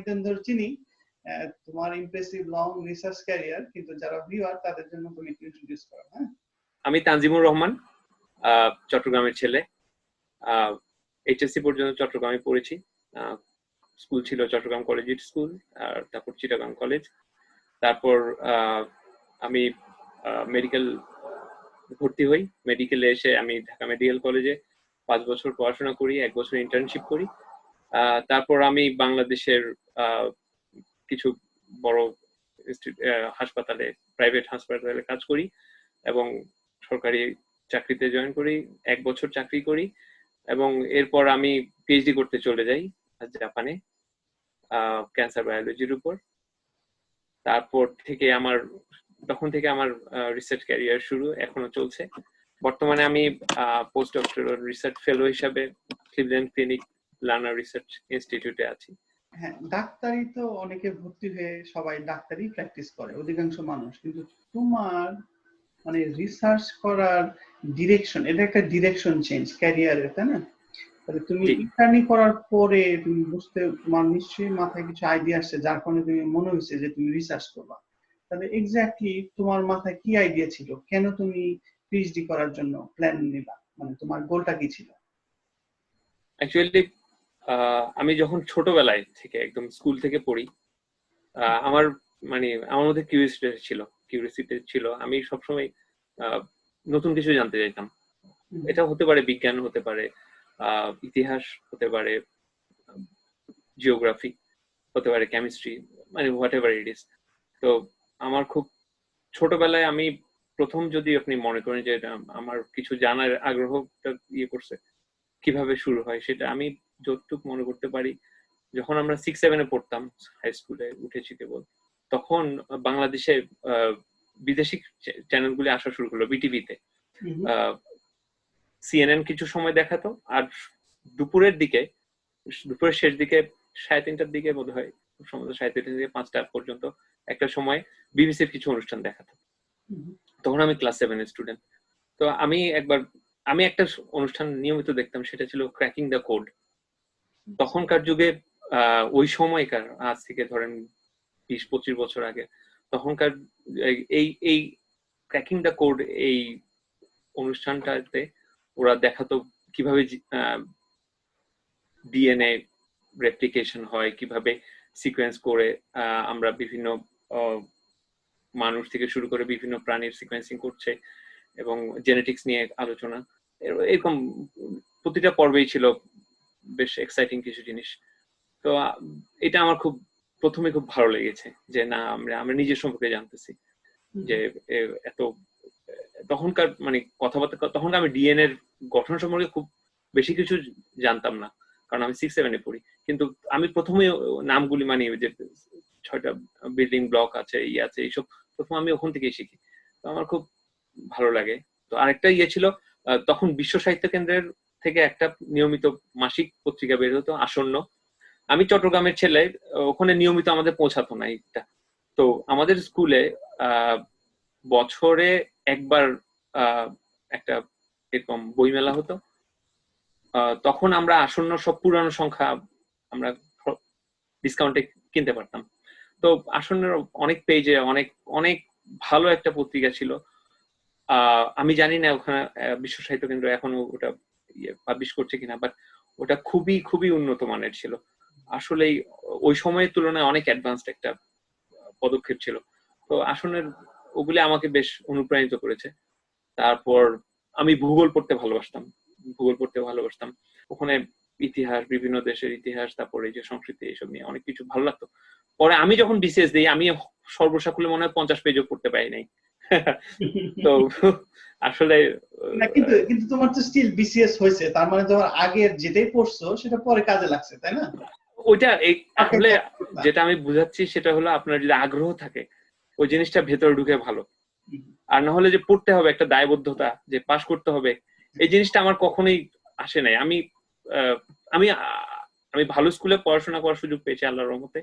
অনেকদিন ধরে চিনি, তোমার ইমপ্রেসিভ লং রিসার্চ ক্যারিয়ার, কিন্তু যারা ভিউয়ার তাদের জন্য তুমি একটু ইন্ট্রোডিউস করো। হ্যাঁ, আমি তানজিমুর রহমান, চট্টগ্রামের ছেলে। এইচএসসি পর্যন্ত চট্টগ্রামে পড়েছি। স্কুল ছিল চট্টগ্রাম কলেজিয়েট স্কুল, আর তারপর চিটাগাং কলেজ। তারপর আমি মেডিকেল ভর্তি হই। মেডিকেলে এসে আমি ঢাকা মেডিকেল কলেজে 5 বছর পড়াশোনা করি, 1 বছর ইন্টার্নশিপ করি। তারপর আমি বাংলাদেশের কিছু বড় হাসপাতালে, প্রাইভেট হাসপাতালে কাজ করি এবং সরকারি চাকরিতে জয়েন করি। 1 বছর চাকরি করি এবং এরপর আমি পিএইচডি করতে চলে যাই জাপানে, ক্যান্সার বায়োলজির উপর। তারপর থেকে তখন থেকে আমার রিসার্চ ক্যারিয়ার শুরু, এখনো চলছে। বর্তমানে আমি পোস্ট ডক্টরাল রিসার্চ ফেলো হিসাবে ক্লিভল্যান্ড ক্লিনিক লার্নার রিসার্চ ইনস্টিটিউটে আছি। হ্যাঁ, ডাক্তারি তো অনেকে ভর্তি হয়ে সবাই ডাক্তারি প্র্যাকটিস করে, অধিকাংশ মানুষ, কিন্তু তোমার মানে রিসার্চ করার ডিরেকশন, এটা একটা ডিরেকশন চেঞ্জ ক্যারিয়ারের, তাই না? তাহলে তুমি ইন্টার্নি করার পরে তুমি তোমার নিশ্চয়ই মাথায় কিছু আইডিয়া আসছে যার কারণে তুমি মনে হয়েছে যে তুমি রিসার্চ করবা। তাহলে এক্স্যাক্টলি তোমার মাথায় কি আইডিয়া ছিল, কেন তুমি পিএইচডি করার জন্য প্ল্যান নিলা, মানে তোমার গোলটা কি ছিল? অ্যাকচুয়ালি আমি যখন ছোটবেলায় থেকে একদম স্কুল থেকে পড়ি, আমার মধ্যে কিউরিওসিটি ছিল। আমি সবসময় নতুন কিছু জানতে চাইতাম। এটা হতে পারে বিজ্ঞান, হতে পারে ইতিহাস, হতে পারে জিওগ্রাফি, হতে পারে chemistry, what ever it is. তো আমার খুব ছোটবেলায় আমি প্রথম, যদি আপনি মনে করেন যে আমার কিছু জানার আগ্রহটা করছে, কিভাবে শুরু হয়, সেটা আমি যতটুকু মনে করতে পারি, যখন আমরা 6-7 পড়তাম, হাই স্কুলে উঠেছি কেবল, তখন বাংলাদেশে বিদেশি চ্যানেলগুলি আসা শুরু করলো বিটিভিতে। সিএনএন কিছু সময় দেখাতো, আর দুপুরের শেষ দিকে 3:30টার দিকে বোধ হয়, সম্ভবত 3:30 থেকে 5টা পর্যন্ত একটা সময় বিবিসির কিছু অনুষ্ঠান দেখাতো। তখন আমি ক্লাস 7-এর স্টুডেন্ট। তো আমি একটা অনুষ্ঠান নিয়মিত দেখতাম, সেটা ছিল ক্র্যাকিং দ্য কোড। তখনকার যুগে, ওই সময়কার, আজ থেকে ধরেন 20-25 বছর আগে, তখনকার এই ক্র্যাকিং দ্য কোড এই অনুষ্ঠানটাতে ওরা দেখাতো কিভাবে ডিএনএ রেপ্লিকেশন হয়, কিভাবে সিকোয়েন্স করে আমরা বিভিন্ন মানুষ থেকে শুরু করে বিভিন্ন প্রাণীর সিকোয়েন্সিং করছে, এবং জেনেটিক্স নিয়ে আলোচনা। এরকম প্রতিটা পর্বেই ছিল বেশ এক্সাইটিং কিছু জিনিস। তো এটা আমার প্রথমে খুব ভালো লেগেছে, যে না, আমরা নিজের সম্পর্কে জানতেছি, যে এত তখনকার কথাবার্তা। তখন আমি ডিএনএর গঠন সম্পর্কে খুব বেশি কিছু জানতাম না, কারণ আমি 6-7-এ পড়ি। কিন্তু আমি প্রথমে নামগুলি, যে 6টা বিল্ডিং ব্লক আছে, আছে, এইসব প্রথম আমি ওখান থেকেই শিখি। তো আমার খুব ভালো লাগে। তো আরেকটা ছিল, তখন বিশ্ব সাহিত্য কেন্দ্রের থেকে একটা নিয়মিত মাসিক পত্রিকা বের হতো, আসন্ন। আমি চট্টগ্রামের ছেলে, ওখানে নিয়মিত আমাদের পৌঁছাতো না এটা। তো আমাদের স্কুলে বছরে একবার একটা এরকম বইমেলা হতো। তখন আমরা আসন্ন সব পুরানো সংখ্যা আমরা ডিসকাউন্টে কিনতে পারতাম। তো আসন্নের অনেক পেজে অনেক অনেক ভালো একটা পত্রিকা ছিল। আমি জানি না ওখানে বিশ্ব সাহিত্য কেন্দ্র এখনো ওটা পাবলিশ করছে কিনা, বাট ওটা খুবই খুবই উন্নত মানের ছিল। আসলেই ওই সময়ের তুলনায় অনেক অ্যাডভান্সড একটা পদক্ষেপ ছিল। তো আসনের ওগুলি আমাকে বেশ অনুপ্রাণিত করেছে। তারপর আমি ভূগোল পড়তে ভালোবাসতাম। ওখানে ইতিহাস, বিভিন্ন দেশের ইতিহাস, তারপরে যে সংস্কৃতি, এইসব নিয়ে অনেক কিছু ভালো লাগতো। পরে আমি যখন বিসিএস দিই, আমি সর্বসাকুল্যে মনে হয় 50 পেজও পড়তে পারি নাই। তো আসলে কিন্তু তোমার তো স্টিল বিসিএস হয়েছে, তার মানে তোমার আগের যেটাই পড়ছো সেটা পরে কাজে লাগছে, তাই না? ওইটা আসলে যেটা আমি বুঝাচ্ছি, সেটা হলো আপনার যদি আগ্রহ থাকে, ওই জিনিসটা ভেতরে ঢুকে ভালো। আর না হলে যে পড়তে হবে, একটা দায়বদ্ধতা যে পাশ করতে হবে, এই জিনিসটা আমার কখনোই আসে নাই। আমি আমি ভালো স্কুলে পড়াশোনা করার সুযোগ পেয়েছি আল্লাহর রহমতে,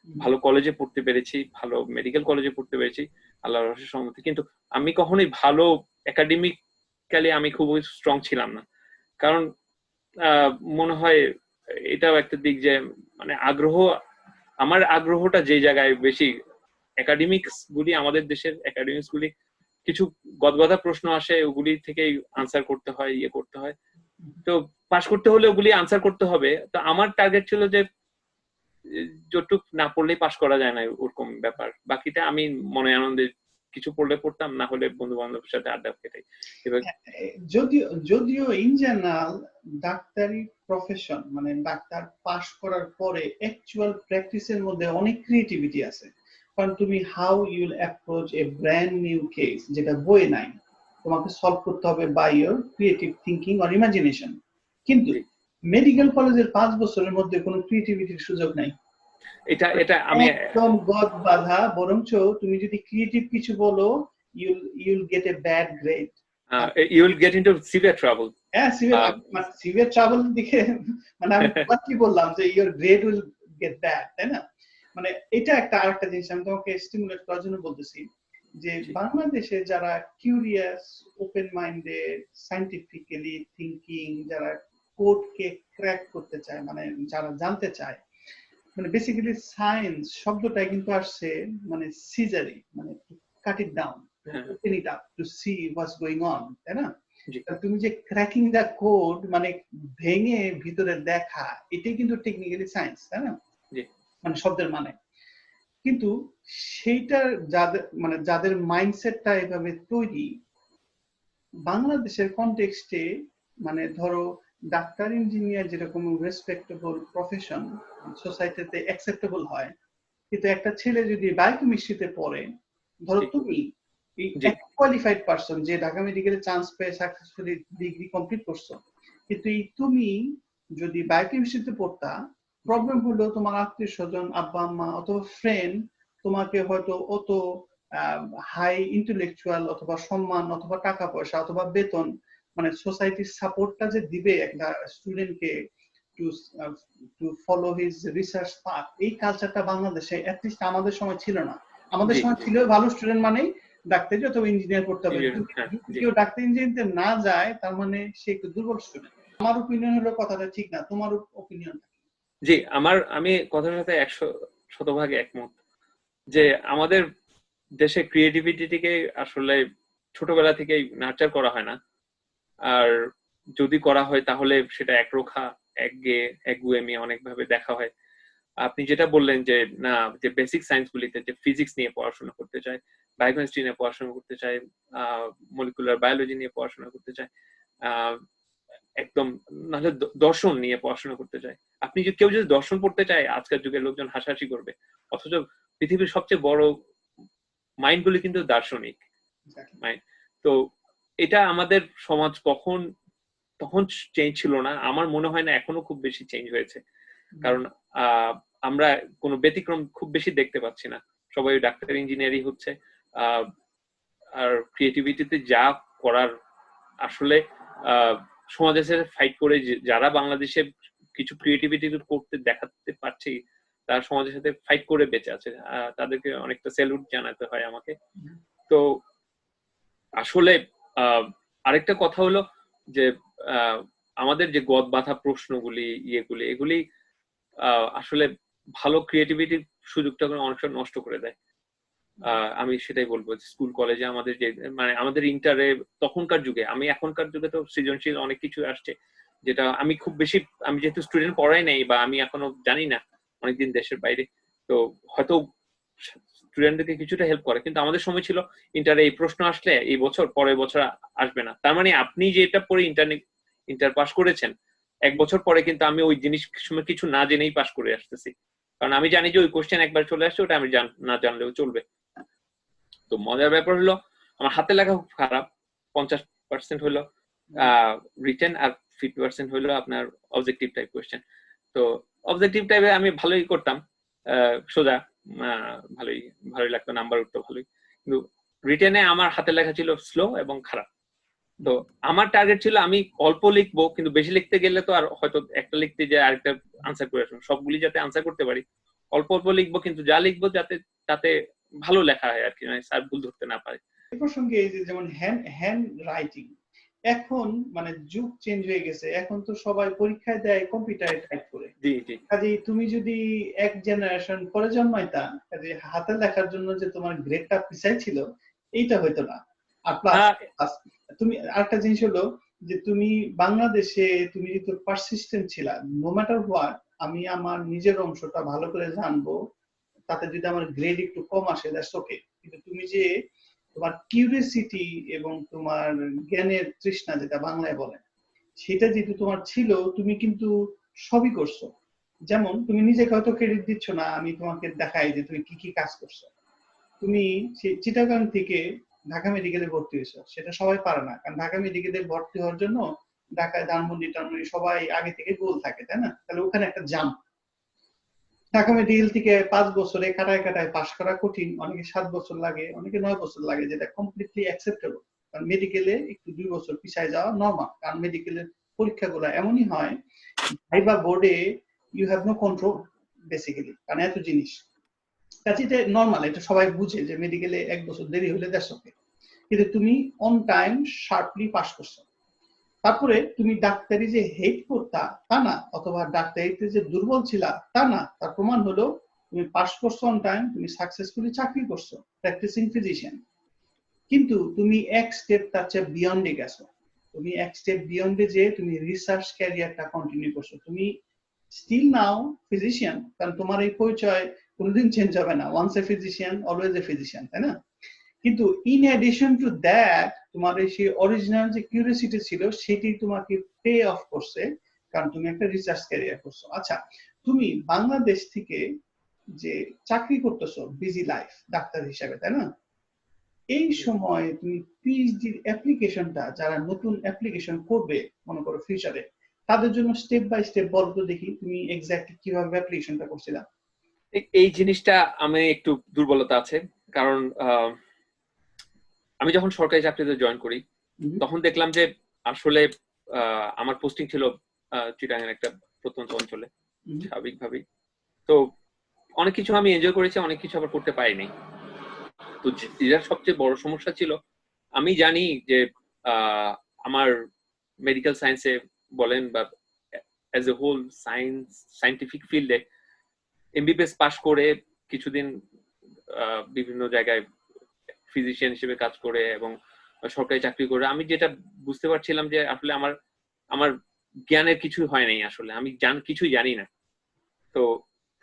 ভালো কলেজে পড়তে পেরেছি, ভালো মেডিকেল কলেজে পড়তে পেরেছি আল্লাহর রহমতে সম্মতি। কিন্তু আমি কখনোই ভালো একাডেমিক্যালি আমি খুব স্ট্রং ছিলাম না। কারণ মনে হয় এটাও একটা দিক, যে আগ্রহ আমার আগ্রহটা যে জায়গায় বেশি, একাডেমিক্স গুলি, আমাদের দেশের একাডেমিক্স গুলি কিছু গদগদা প্রশ্ন আসে, ওগুলি থেকেই আনসার করতে হয়, করতে হয়। তো পাশ করতে হলে ওগুলি আনসার করতে হবে। তো আমার টার্গেট ছিল যে যতটুক না পড়লেই পাশ করা যায় না, ওরকম ব্যাপার। বাকিটা আমি মনে আনন্দে কিছু পড়লে পড়তাম, না হলে বন্ধু বান্ধবের সাথে আড্ডা খেতাই। এবার যদিও যদিও ইন জেনারেল ডাক্তারি প্রফেশন মানে ডাক্তার পাশ করার পরে অ্যাকচুয়াল প্র্যাকটিসের মধ্যে অনেক ক্রিয়েটিভিটি আছে। কারণ তুমি how you'll approach a brand new case যেটা বইয়ে নাই, তোমাকে সলভ করতে হবে by your creative thinking or imagination. কিন্তু মেডিকেল কলেজের 5 বছরের মধ্যে কোনো ক্রিয়েটিভিটির সুযোগ নাই। এটা এটা আমি একদম গদ বাঁধা, বরঞ্চ তুমি যদি ক্রিয়েটিভ কিছু বলো you'll get a bad grade. You will get into severe trouble. হ্যাঁ, severe trouble দিকে মানে আমি কি বললাম যে your grade will get bad, তাই না? মানে এটা একটা আরেকটা জিনিস আমি তোমাকে স্টিমুলেট করার জন্য বলতেছি যে বাংলাদেশে যারা curious, open minded, scientifically thinking, যারা কোডকে ক্র্যাক করতে চায়, মানে যারা জানতে চায়, মানে বেসিক্যালি সায়েন্স শব্দটাই কিন্তু আসছে মানে সিজারি, মানে cut it down, open it up to see what's going on, তাই না? তুমি যে ক্র্যাকিং দা কোড মানে ভেঙে ভিতরে দেখা, এটাই কিন্তু টেকনিক্যালি সায়েন্স, তাই না? মানে শব্দের মানে। কিন্তু সেইটা যাদের মাইন্ডসেটটা এভাবে তৈরি, বাংলাদেশের কনটেক্সটে মানে ধরো ডাক্তার, ইঞ্জিনিয়ার যেরকম রেসপেক্টেবল প্রফেশন সোসাইটিতে অ্যাকসেপ্টেবল হয়, কিন্তু একটা ছেলে যদি বায়োকেমিস্ট্রিতে পড়ে, ধরো তুমি এই কোয়ালিফাইড পারসন যে ঢাকা মেডিকেলে চান্স পেয়ে সাকসেসফুলি ডিগ্রি কমপ্লিট করছো, কিন্তু তুমি যদি বায়োকেমিস্ট্রিতে পড়তা, প্রবলেম হলো তোমার আত্মীয় স্বজন, আব্বা আম্মা অথবা ফ্রেন্ড তোমাকে হয়তো অত হাই ইন্টেলেকচুয়াল অথবা সম্মান অথবা টাকা পয়সা অথবা বেতন, মানে সোসাইটির সাপোর্টটা যে দিবে একটা স্টুডেন্টকে to follow his research path, এই কালচারটা বাংলাদেশে অ্যাটলিস্ট আমাদের সময় ছিল না। আমাদের সময় ছিল ভালো স্টুডেন্ট মানেই ডাক্তারি অথবা ইঞ্জিনিয়ার করতে হবে, কেউ ডাক্তার ইঞ্জিনিয়ারিতে না যায় তার মানে সে একটু দুর্বল স্টুডেন্ট। আমার ওপিনিয়ন হলো কথাটা ঠিক না, তোমার ওপিনিয়ন? জি, আমি কথার সাথে 100% একমত যে আমাদের দেশে ক্রিয়েটিভিটিকে আসলে ছোটবেলা থেকেই নার্চার করা হয় না, আর যদি করা হয় তাহলে সেটা একরোখা, একগুয়েমি অনেকভাবে দেখা হয়। আপনি যেটা বললেন যে না, যে বেসিক সায়েন্স গুলিতে যে ফিজিক্স নিয়ে পড়াশোনা করতে চায়, বায়োকেমিস্ট্রি নিয়ে পড়াশোনা করতে চায়, মলিকুলার বায়োলজি নিয়ে পড়াশোনা করতে চায়, একদম নাহলে দর্শন নিয়ে পড়াশোনা করতে চায়। আপনি যদি কেউ যদি দর্শন পড়তে চায়, আজকের যুগের লোকজন হাসাহাসি করবে, অথচ পৃথিবীর সবচেয়ে বড় মাইন্ড গুলি কিন্তু দার্শনিক মাইন্ড। তো এটা আমাদের সমাজ তখন চেঞ্জ ছিল না, আমার মনে হয় না এখনো খুব বেশি চেঞ্জ হয়েছে, কারণ আমরা কোনো ব্যতিক্রম খুব বেশি দেখতে পাচ্ছি না, সবাই ডাক্তার ইঞ্জিনিয়ারিং হচ্ছে। আর ক্রিয়েটিভিটিতে যা করার আসলে সমাজের সাথে ফাইট করে যারা বাংলাদেশে কিছু ক্রিয়েটিভিটি করতে দেখাতে পারছে, তারা সমাজের সাথে ফাইট করে বেঁচে আছে, তাদেরকে অনেকটা স্যালুট জানাতে হয় আমাকে। তো আসলে আরেকটা কথা হলো যে আমাদের যে গদ বাঁধা প্রশ্নগুলি এগুলি আসলে ভালো ক্রিয়েটিভিটির সুযোগটা অনেক সময় নষ্ট করে দেয়। আমি সেটাই বলবো, স্কুল কলেজে আমাদের যে মানে আমাদের ইন্টারে তখনকার যুগে, আমি এখনকার যুগে তো সৃজনশীল অনেক কিছু আসছে, যেটা আমি খুব বেশি, আমি যেহেতু স্টুডেন্ট পড়াই নাই বা আমি এখনো জানি না, অনেকদিন দেশের বাইরে, তো হয়তো স্টুডেন্টদেরকে কিছুটা হেল্প করে, কিন্তু আমাদের সময় ছিল ইন্টারে এই প্রশ্ন আসলে এই বছর, পরের বছর আসবে না। তার মানে আপনি যেটা পড়ে ইন্টার পাস করেছেন, 1 বছর পরে কিন্তু আমি ওই জিনিস সময় কিছু না জেনেই পাস করে আসতেছি, কারণ আমি জানি যে ওই কোশ্চেন একবার চলে আসছে, ওটা আমি না জানলেও চলবে। তো মজার ব্যাপার হলো আমার হাতে লেখা খুব খারাপ, 50% হলো রিটেন আর 50% হলো আপনার অবজেক্টিভ টাইপ কোশ্চেন। তো অবজেক্টিভ টাইপে আমি ভালোই করতাম, সোজা, ভালোই লাগতো, নাম্বার উঠতো ভালোই, কিন্তু রিটেনে আমার হাতে লেখা ছিল স্লো এবং খারাপ। তো আমার টার্গেট ছিল আমি অল্প লিখবো, কিন্তু বেশি লিখতে গেলে তো আর হয়তো একটা লিখতে যে আরেকটা আনসার করে আসবো, সবগুলি যাতে আনসার করতে পারি, অল্প অল্প লিখবো, কিন্তু যা লিখবো যাতে তাতে ভালো লেখা হয় আর কি, মানে স্যার ভুল ধরতে না পারে। এই প্রসঙ্গে এই যে যেমন হ্যান্ড রাইটিং, এখন মানে যুগ চেঞ্জ হয়ে গেছে, এখন তো সবাই পরীক্ষায় দেয় কম্পিউটারে টাইপ করে। জি জি কাজেই তুমি যদি এক জেনারেশন পরে জন্মাইতা, কাজে হাতে লেখার জন্য যে তোমার গ্রেডটা পিছাই ছিল এইটা হইতো না। আর প্লাস আহ, তুমি আরেকটা জিনিস হলো যে তুমি বাংলাদেশে তুমি যদি পারসিস্টেন্ট ছিলা, নো ম্যাটার হোয়াট, আমি আমার নিজের অংশটা ভালো করে জানবো, তাতে যদি আমার গ্রেড একটু কম আসে দ্যাটস ওকে। কিন্তু তুমি যে তোমার কিউরিয়াসিটি এবং তোমার জ্ঞানের তৃষ্ণা যেটা বাংলায় বলে, সেটা যেহেতু তোমার ছিল, তুমি কিন্তু সবই করছো। যেমন তুমি নিজেকে হয়তো ক্রেডিট দিচ্ছ না, আমি তোমাকে দেখাই যে তুমি কি কি কাজ করছো। তুমি চিটাগাং থেকে ঢাকা মেডিকেলে ভর্তি হয়েছো, সেটা সবাই পারে না, কারণ ঢাকা মেডিকেলে ভর্তি হওয়ার জন্য ঢাকায় ধানমন্ডি টানমন্ডি সবাই আগে থেকে গোল থাকে, তাই না? তাহলে ওখানে একটা জাম্প। ঢাকা মেডিকেল থেকে 5 বছরে কাটায় কাটায় পাশ করা কঠিন, অনেকে 7 বছর লাগে, অনেকে 9 বছর লাগে, যেটা কমপ্লিটলি অ্যাকসেপ্টেবল। কারণ মেডিকেলে একটু 2 বছর পিছায় যাওয়া নর্মাল, কারণ মেডিকেলের পরীক্ষাগুলো এমনই হয়, ভাইবা বোর্ডে you have no control basically, কারণ এত জিনিস। কাজে এটা নর্মাল, এটা সবাই বুঝে যে মেডিকেলে 1 বছর দেরি হলে দ্যাটস ওকে। কিন্তু তুমি অন টাইম শার্পলি পাস করছো। তারপরে তুমি ডাক্তারি যে হেট করতা তা না, অথবা ডাক্তারিতে যে দুর্বল ছিলা তা না, তার প্রমাণ হলো তুমি পাস করছো অন টাইম, তুমি সাকসেসফুলি চাকরি করছো প্র্যাকটিসিং ফিজিশিয়ান। কিন্তু তুমি এক স্টেপ তার চেয়ে বিয়ন্ডে গেছো। তুমি এক স্টেপ বিয়ন্ডে যে তুমি রিসার্চ ক্যারিয়ারটা কন্টিনিউ করছো। তুমি স্টিল নাও ফিজিশিয়ান, কারণ তোমার এই পরিচয় কোনোদিন চেঞ্জ হবে না, once a physician always a physician, তাই না? কিন্তু ইন অ্যাডিশন টু দ্যাট, তোমার এই সেই অরিজিনাল যে কিউরিয়াসিটি ছিল সেটি তোমাকে পে অফ করছে, কারণ তুমি একটা রিসার্চ ক্যারিয়ার করছো। আচ্ছা, তুমি বাংলাদেশ থেকে যে চাকরি করতেছো বিজি লাইফ ডাক্তার হিসাবে, তাই না? এই সময় তুমি পিএইচডির অ্যাপ্লিকেশনটা, যারা নতুন অ্যাপ্লিকেশন করবে মনে করো ফিউচারে, তাদের জন্য স্টেপ বাই স্টেপ বলতো দেখি তুমি এক্স্যাক্টলি কিভাবে অ্যাপ্লিকেশনটা করছিলা। এই জিনিসটা আমি একটু দুর্বলতা আছে, কারণ আমি যখন সরকারি চাকরিতে জয়েন করি তখন দেখলাম যে আসলে আমার পোস্টিং ছিল চিটাগাং একটা প্রত্যন্ত অঞ্চলে, স্বাভাবিকভাবেই। তো অনেক কিছু আমি এনজয় করেছি, অনেক কিছু আবার করতে পারিনি। তো যেটা সবচেয়ে বড় সমস্যা ছিল, আমি জানি যে আমার মেডিকেল সায়েন্সে বলেন বা অ্যাজ এ হোল সায়েন্টিফিক ফিল্ডে এমবিবিএস পাশ করে কিছুদিন বিভিন্ন জায়গায় ফিজিশিয়ান হিসেবে কাজ করে এবং সরকারি চাকরি করে আমি যেটা বুঝতে পারছিলাম যে আসলে আমার আমার জ্ঞানের কিছু হয় নাই, আসলে আমি কিছুই জানি না। তো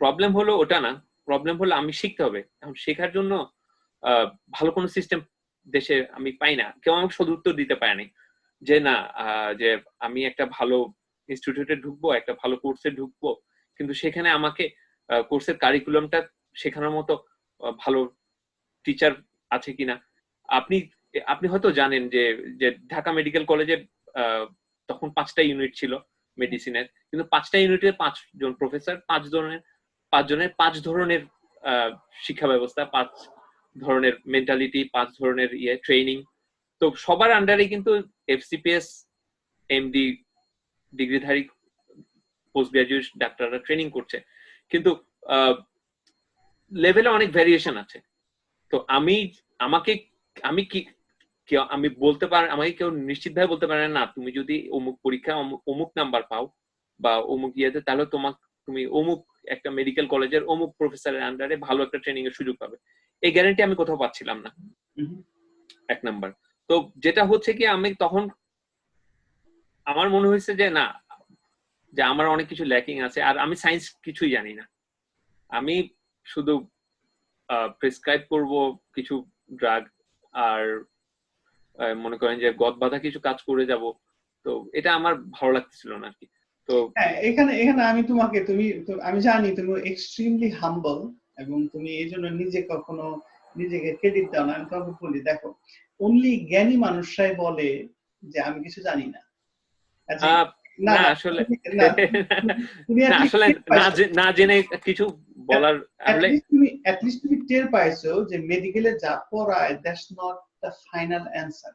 প্রবলেম হলো ওটা না, প্রবলেম হলো আমি শিখতে হবে। এখন শেখার জন্য ভালো কোনো সিস্টেম দেশে আমি পাই না, কেউ আমাকে সদুত্তর দিতে পারেনি যে না, যে আমি একটা ভালো ইনস্টিটিউটে ঢুকবো, একটা ভালো কোর্সে ঢুকবো, কিন্তু সেখানে আমাকে কোর্সের কারিকুলামটা শেখানোর মতো ভালো টিচার আছে কিনা। আপনি আপনি হয়তো জানেন যে যে ঢাকা মেডিকেল কলেজে তখন 5টা ইউনিট ছিল মেডিসিনের, কিন্তু 5টা ইউনিটে 5 জন প্রফেসর, 5 জনের 5 ধরনের শিক্ষা ব্যবস্থা, 5 ধরনের মেন্টালিটি, 5 ধরনের ট্রেনিং। তো সবার আন্ডারে কিন্তু এফসিপিএস, এমডি ডিগ্রিধারী পোস্ট গ্রাজুয়েট ডাক্তাররা ট্রেনিং করছে, কিন্তু লেভেলে অনেক ভ্যারিয়েশন আছে। তো আমাকে আমি কি আমি বলতে পার, আমাকে কেউ নিশ্চিতভাবে বলতে পারে না তুমি যদি অমুক পরীক্ষা অমুক নাম্বার পাও বা অমুক ইয়েতে, তাহলে তুমি অমুক একটা মেডিকেল কলেজের অমুক প্রফেসরের আন্ডারে ভালো একটা ট্রেনিং এর সুযোগ পাবে। এই গ্যারান্টি আমি কোথাও পাচ্ছিলাম না, এক নাম্বার। তো যেটা হচ্ছে কি, আমি তখন আমার মনে হয়েছে যে না, যে আমার অনেক কিছু ল্যাকিং আছে, আর আমি সায়েন্স কিছুই জানি না। আমি শুধু প্রেসক্রাইব করব কিছু ড্রাগ, আর মনে করেন যে গদ বাঁধা কিছু কাজ করে যাব। তো এটা আমার ভালো লাগতেছিল না আর কি। তো হ্যাঁ, এখানে এখানে আমি তোমাকে আমি জানি তুমি এক্সট্রিমলি হাম্বল, এবং তুমি এই জন্য নিজেকে ক্রেডিট দাও না। আমি তোমাকে বলি, দেখো, অনলি জ্ঞানী মানুষরাই বলে যে আমি কিছু জানি না। আচ্ছা, না না না আসলে না, তুমি না আসলে না জেনে কিছু বলার আসলে তুমি টের পাইছো যে মেডিকেলে যা পড়ায় that's not the final answer.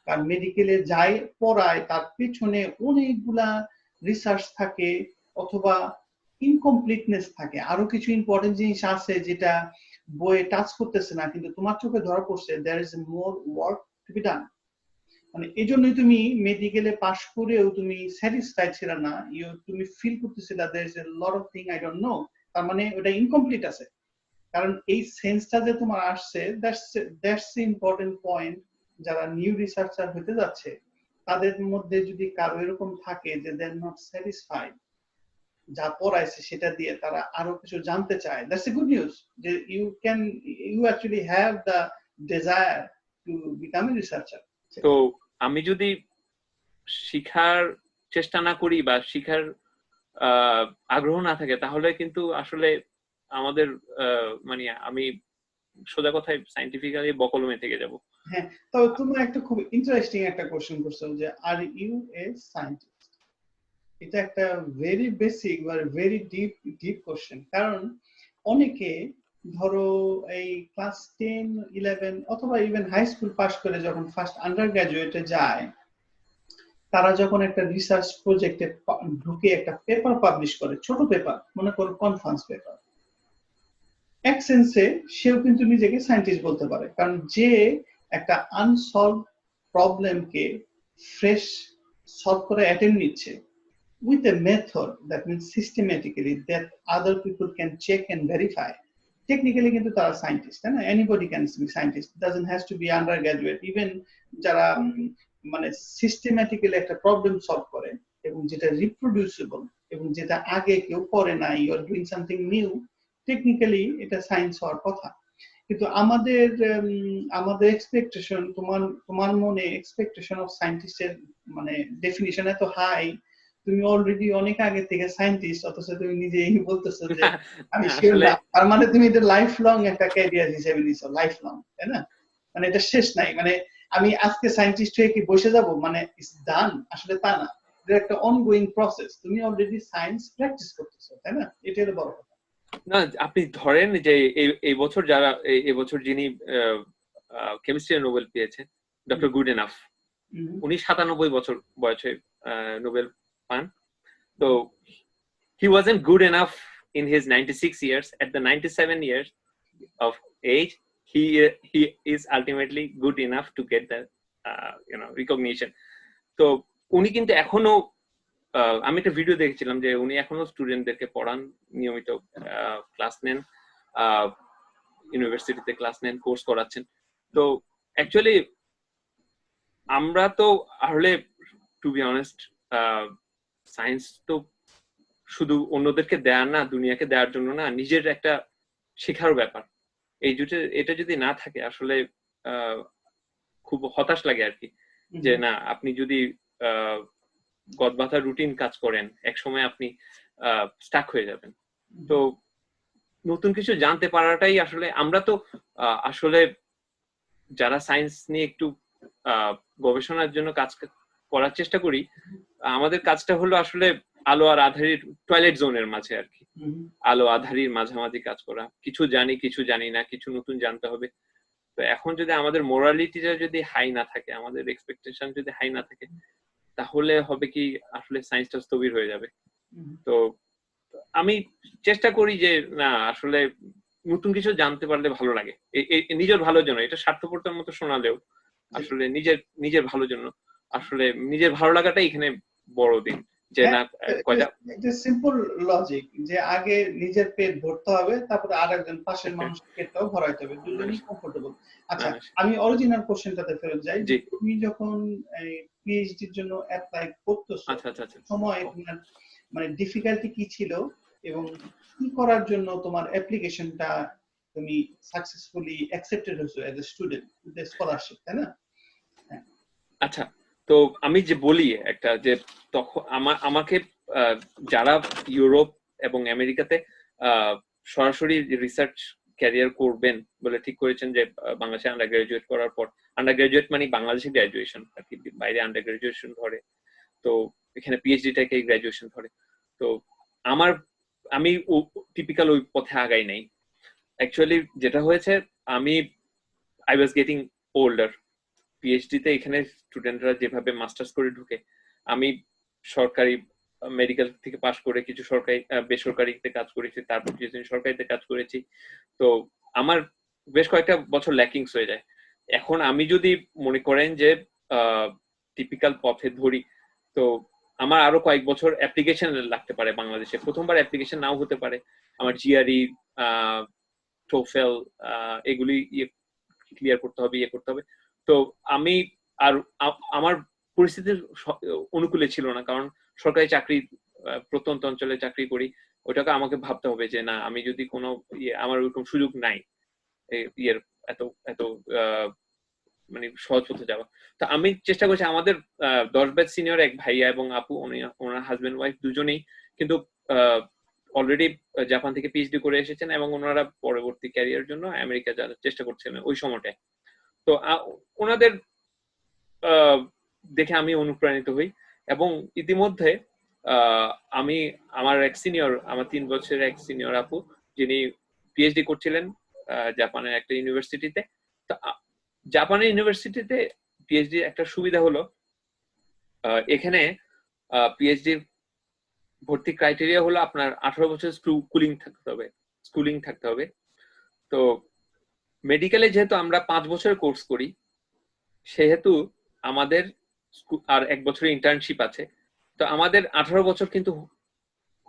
কারণ মেডিকেলে যাই পড়ায় তার পিছনে অনেকগুলা রিসার্চ থাকে, অথবা ইনকমপ্লিটনেস থাকে, আরো কিছু ইম্পর্টেন্ট জিনিস আছে যেটা বইয়ে টাচ করতেছে না, কিন্তু তোমার চোখে ধরা পড়ছে। There is more work to be done. মানে এই জন্যই তুমি মেডিকেলে পাশ করেও তুমি স্যাটিসফাইড ছিল না, তুমি ফিল করতেছিল there is a lot of thing I don't know, তার মানে ওটা ইনকমপ্লিট আছে। কারণ এই সেন্সটা যে তোমার আসছে, দ্যাটস ইম্পর্টেন্ট পয়েন্ট। যারা নিউ রিসার্চার হতে যাচ্ছে তাদের মধ্যে যদি কারো এরকম থাকে যে দে আর নট স্যাটিসফাইড যা পড়াইছে সেটা দিয়ে, তারা আরো কিছু জানতে চায়, দ্যাটস এ গুড নিউজ, যে you actually have the desire to become a researcher. তো আমি যদি শিখার চেষ্টা না করি বা শিখার আগ্রহ না থাকে, তাহলে কিন্তু আসলে আমাদের মানে আমি সোজা কথায় সাইন্টিফিক্যালি বকলমে থেকে যাব। হ্যাঁ, তবে তুমি একটা খুব ইন্টারেস্টিং একটা কোশ্চেন করছো যে আর ইউ এ সায়েন্টিস্ট। এটা একটা ভেরি বেসিক বা ভেরি ডিপ ডিপ কোশ্চেন। কারণ অনেকে ধরো এই ক্লাস 10, 11 অথবা ইভেন হাই স্কুল পাস করে যখন ফার্স্ট আন্ডার গ্রাজুয়েটে যায়, তারা যখন একটা রিসার্চ প্রজেক্টে ঢুকে একটা পেপার পাবলিশ করে, ছোট পেপার, মনে করো কনফারেন্স পেপার, এক সেন্সে সেও কিন্তু নিজেকে সায়েন্টিস্ট বলতে পারে। কারণ যে একটা আনসলভ প্রবলেমকে ফ্রেশ সলভ করে অ্যাটেম্প নিচ্ছে with a method that means systematically that other people can check and verify, technically কিন্তু তারা সায়েন্টিস্ট, তাই না? anybody can be scientist, doesn't has to be undergraduate, even যারা মানে সিস্টেম্যাটিক্যালি একটা প্রবলেম সলভ করে এবং যেটা রিপ্রোডিউসিবল এবং যেটা আগে কেউ করে নাই, you are doing something new, technically এটা সায়েন্স হওয়ার কথা। কিন্তু আমাদের এক্সপেকটেশন, তোমার মনে এক্সপেকটেশন অফ সায়েন্টিস্টের মানে ডেফিনিশন এত হাই, তুমি অলরেডি অনেক আগে থেকে সায়েন্টিস্ট, অথচ তুমি নিজেই বলতেছো যে আমি শিওর না। তার মানে তুমি এটা লাইফ লং একটা ক্যারিয়ার হিসেবে নিছো, লাইফ লং, তাই না? মানে এটা শেষ নাই, মানে আমি আজকে সায়েন্টিস্ট হয়ে কি বসে যাব, মানে ইটস ডান, আসলে তা না। এটা একটা অনগোয়িং প্রসেস, তুমি অলরেডি সায়েন্স প্র্যাকটিস করতেছো, তাই না? এটা হলো বড় কথা। না, আপনি ধরেন যে এই বছর যারা এই বছর যিনি কেমিস্ট্রি নোবেল পেয়েছেন, ডক্টর গুডেনাফ, উনি 97 বছর বয়সে নোবেল পান। তো he wasn't good enough in his 96 years. At the 97 years of age, he is ultimately good enough to get the recognition. তো উনি কিন্তু এখনো, আমি একটা ভিডিও দেখেছিলাম যে উনি এখনো স্টুডেন্টদেরকে পড়ান, নিয়মিত ক্লাস নেন, ইউনিভার্সিটিতে ক্লাস নেন, কোর্স করাচ্ছেন। তো অ্যাকচুয়ালি আমরা তো আসলে, টু বি অনেস্ট, সায়েন্স তো শুধু অন্যদেরকে দেওয়ার না, দুনিয়াকে দেওয়ার জন্য না, নিজের একটা শেখার ব্যাপার। এটা যদি না থাকে আসলে খুব হতাশ লাগে আর কি, যে না, আপনি যদি গদবাঁধা রুটিন কাজ করেন, এক সময় আপনি স্টাক হয়ে যাবেন। তো নতুন কিছু জানতে পারাটাই আসলে, আমরা তো আসলে যারা সায়েন্স নিয়ে একটু গবেষণার জন্য কাজ করার চেষ্টা করি, আমাদের কাজটা হলো আসলে আলো আর আধারির টয়লেট জোনের মাঝে আর কি, আলো আধারির মাঝামাঝি কাজ করা। কিছু জানি, কিছু জানি না, কিছু নতুন জানতে হবে। তো এখন যদি আমাদের মোরালিটিটা যদি হাই না থাকে, আমাদের এক্সপেকটেশন যদি হাই না থাকে, তাহলে হবে কি, আসলে সায়েন্সটা স্থবির হয়ে যাবে। তো আমি চেষ্টা করি যে না, আসলে নতুন কিছু জানতে পারলে ভালো লাগে, নিজের ভালোর জন্য। এটা স্বার্থপরতার মতো শোনালেও আসলে নিজের ভালোর জন্য, আসলে নিজের ভালো লাগাটাই এখানে বড় দিন। যে না, কয়টা সিম্পল লজিক, যে আগে নিজের পেট ভরতে হবে, তারপরে আরেকজন পাশের মানুষের পেটটাও ভরাইতে হবে, দুজনেই কমফোর্টেবল। আচ্ছা, আমি অরিজিনাল কোশ্চেনটাতে ফেরত যাই। তুমি যখন পিএইচডির জন্য অ্যাপ্লাই করতেছো, সময় তোমার মানে ডিফিকাল্টি কি ছিল এবং কি করার জন্য তোমার অ্যাপ্লিকেশনটা তুমি সাকসেসফুলি অ্যাকসেপ্টেড হয়েছো as a student with scholarship, তাই না? আচ্ছা, তো আমি যে বলি একটা, যে তখন আমাকে যারা ইউরোপ এবং আমেরিকাতে সরাসরি রিসার্চ ক্যারিয়ার করবেন বলে ঠিক করেছেন, যে বাংলাদেশে আন্ডার গ্রাজুয়েট করার পর, আন্ডার গ্রাজুয়েট মানে বাংলাদেশে গ্রাজুয়েশন আর কি, বাইরে আন্ডার গ্রাজুয়েশন ধরে, তো এখানে পিএইচডিটাকে গ্রাজুয়েশন ধরে। তো আমি টিপিক্যাল ওই পথে আগাই নাই। অ্যাকচুয়ালি যেটা হয়েছে, আই ওয়াজ গেটিং ওল্ডার। পিএইচডিতে এখানে স্টুডেন্টরা যেভাবে মাস্টার্স করে ঢুকে, আমি সরকারি মেডিকেল থেকে পাশ করে কিছু সরকারি বেসরকারিতে কাজ করেছি, তারপর কিছুদিন সরকারিতে কাজ করেছি। তো আমার বেশ কয়েকটা বছর ল্যাকিংস হয়ে যায়। এখন আমি যদি মনে করেন যে টিপিক্যাল পথে ধরি, তো আমার আরো কয়েক বছর অ্যাপ্লিকেশন লাগতে পারে বাংলাদেশে। প্রথমবার অ্যাপ্লিকেশন নাও হতে পারে, আমার জিআরই, টোফেল, এগুলি ক্লিয়ার করতে হবে, করতে হবে। তো আমি আর আমার পরিস্থিতি অনুকূলে ছিল না, কারণ সরকারি চাকরি, প্রত্যন্ত অঞ্চলে চাকরি করি, ওটাকে আমাকে ভাবতে হবে যে না, আমি যদি কোনো আমার ওরকম সুযোগ নাই ইয়ের এত এত মানে সহজ পথে যাওয়া। তো আমি চেষ্টা করছি, আমাদের 10 ব্যাচ সিনিয়র এক ভাইয়া এবং আপু, ওনার হাজবেন্ড ওয়াইফ দুজনেই কিন্তু অলরেডি জাপান থেকে পিএইচডি করে এসেছেন, এবং ওনারা পরবর্তী ক্যারিয়ার জন্য আমেরিকা যাওয়ার চেষ্টা করছিলেন ওই সময়টায়। তো ওনাদের দেখে আমি অনুপ্রাণিত হই, এবং ইতিমধ্যে আমি আমার এক সিনিয়র, আমার 3 বছরের এক সিনিয়র আপু, যিনি পিএইচডি করছিলেন জাপানের একটা ইউনিভার্সিটিতে। তো জাপানের ইউনিভার্সিটিতে পিএইচডি একটা সুবিধা হলো, এখানে পিএইচডি ভর্তি ক্রাইটেরিয়া হলো আপনার 18 বছর স্কুলিং থাকতে হবে। তো মেডিকেলে যেহেতু আমরা 5 বছরের কোর্স করি, সেহেতু আমাদের আর 1 বছরের ইন্টার্নশিপ আছে। তো আমাদের 18 বছর কিন্তু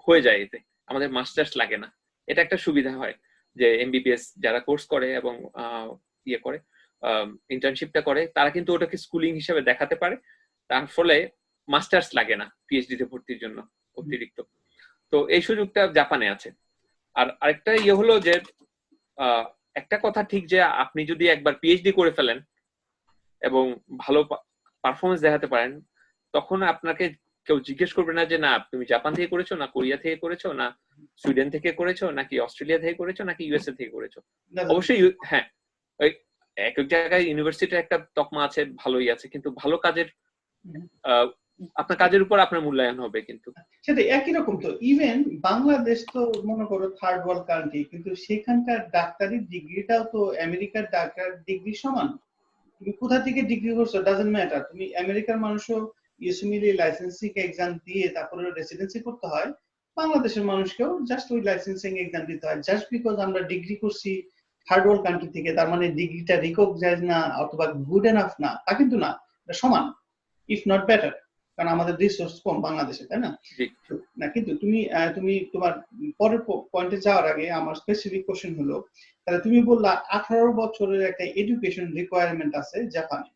হয়ে যায়, এতে আমাদের মাস্টার্স লাগে না। এটা একটা সুবিধা হয় যে এমবিবিএস যারা কোর্স করে এবং করে ইন্টার্নশিপটা করে, তারা কিন্তু ওটাকে স্কুলিং হিসেবে দেখাতে পারে, তার ফলে মাস্টার্স লাগে না পিএইচডি তে ভর্তির জন্য অতিরিক্ত। তো এই সুযোগটা জাপানে আছে। আর আরেকটা হলো যে একটা কথা ঠিক যে আপনি যদি একবার পিএইচডি করে ফেলেন এবং ভালো পারফরমেন্স দেখাতে পারেন, তখন আপনাকে কেউ জিজ্ঞেস করবে না যে না তুমি জাপান থেকে করেছো, না কোরিয়া থেকে করেছো, না সুইডেন থেকে করেছো, নাকি অস্ট্রেলিয়া থেকে করেছো, নাকি ইউএসএ থেকে করেছো। অবশ্যই হ্যাঁ, ওই এক এক জায়গায় ইউনিভার্সিটির একটা তকমা আছে, ভালোই আছে, কিন্তু ভালো কাজের আপনার কাজের উপর আপনার মূল্যায়ন হবে। কিন্তু সেটা একই রকম। তো ইভেন বাংলাদেশ তো মনে করো থার্ড ওয়ার্ল্ড কান্ট্রি, কিন্তু সেখানকার ডাক্তারি ডিগ্রিটাও তো আমেরিকার ডাক্তার ডিগ্রি সমান। তুমি কোথা থেকে ডিগ্রি করছো ডাজন্ট ম্যাটার। তুমি আমেরিকার মানুষও ইউএসএমএলএ লাইসেন্সিং এক্সাম দিয়ে তারপরে রেসিডেন্সি করতে হয়, বাংলাদেশের মানুষকেও জাস্ট ওই লাইসেন্সিং এক্সাম দিতে হয়। জাস্ট বিকজ আমরা ডিগ্রি করছি থার্ড ওয়ার্ল্ড কান্ট্রি থেকে, তার মানে ডিগ্রিটা রিকগনাইজ না অথবা গুড এনাফ না, তা কিন্তু না, এটা সমান, ইফ নট বেটার, কারণ আমাদের রিসোর্স কম বাংলাদেশে, তাই না? না, কিন্তু তুমি তোমার পরের পয়েন্টে যাওয়ার আগে আমার স্পেসিফিক কোশ্চেন হলো, তাহলে তুমি বললা 18 বছরের একটা এডুকেশন রিকোয়ারমেন্ট আছে জাপানে।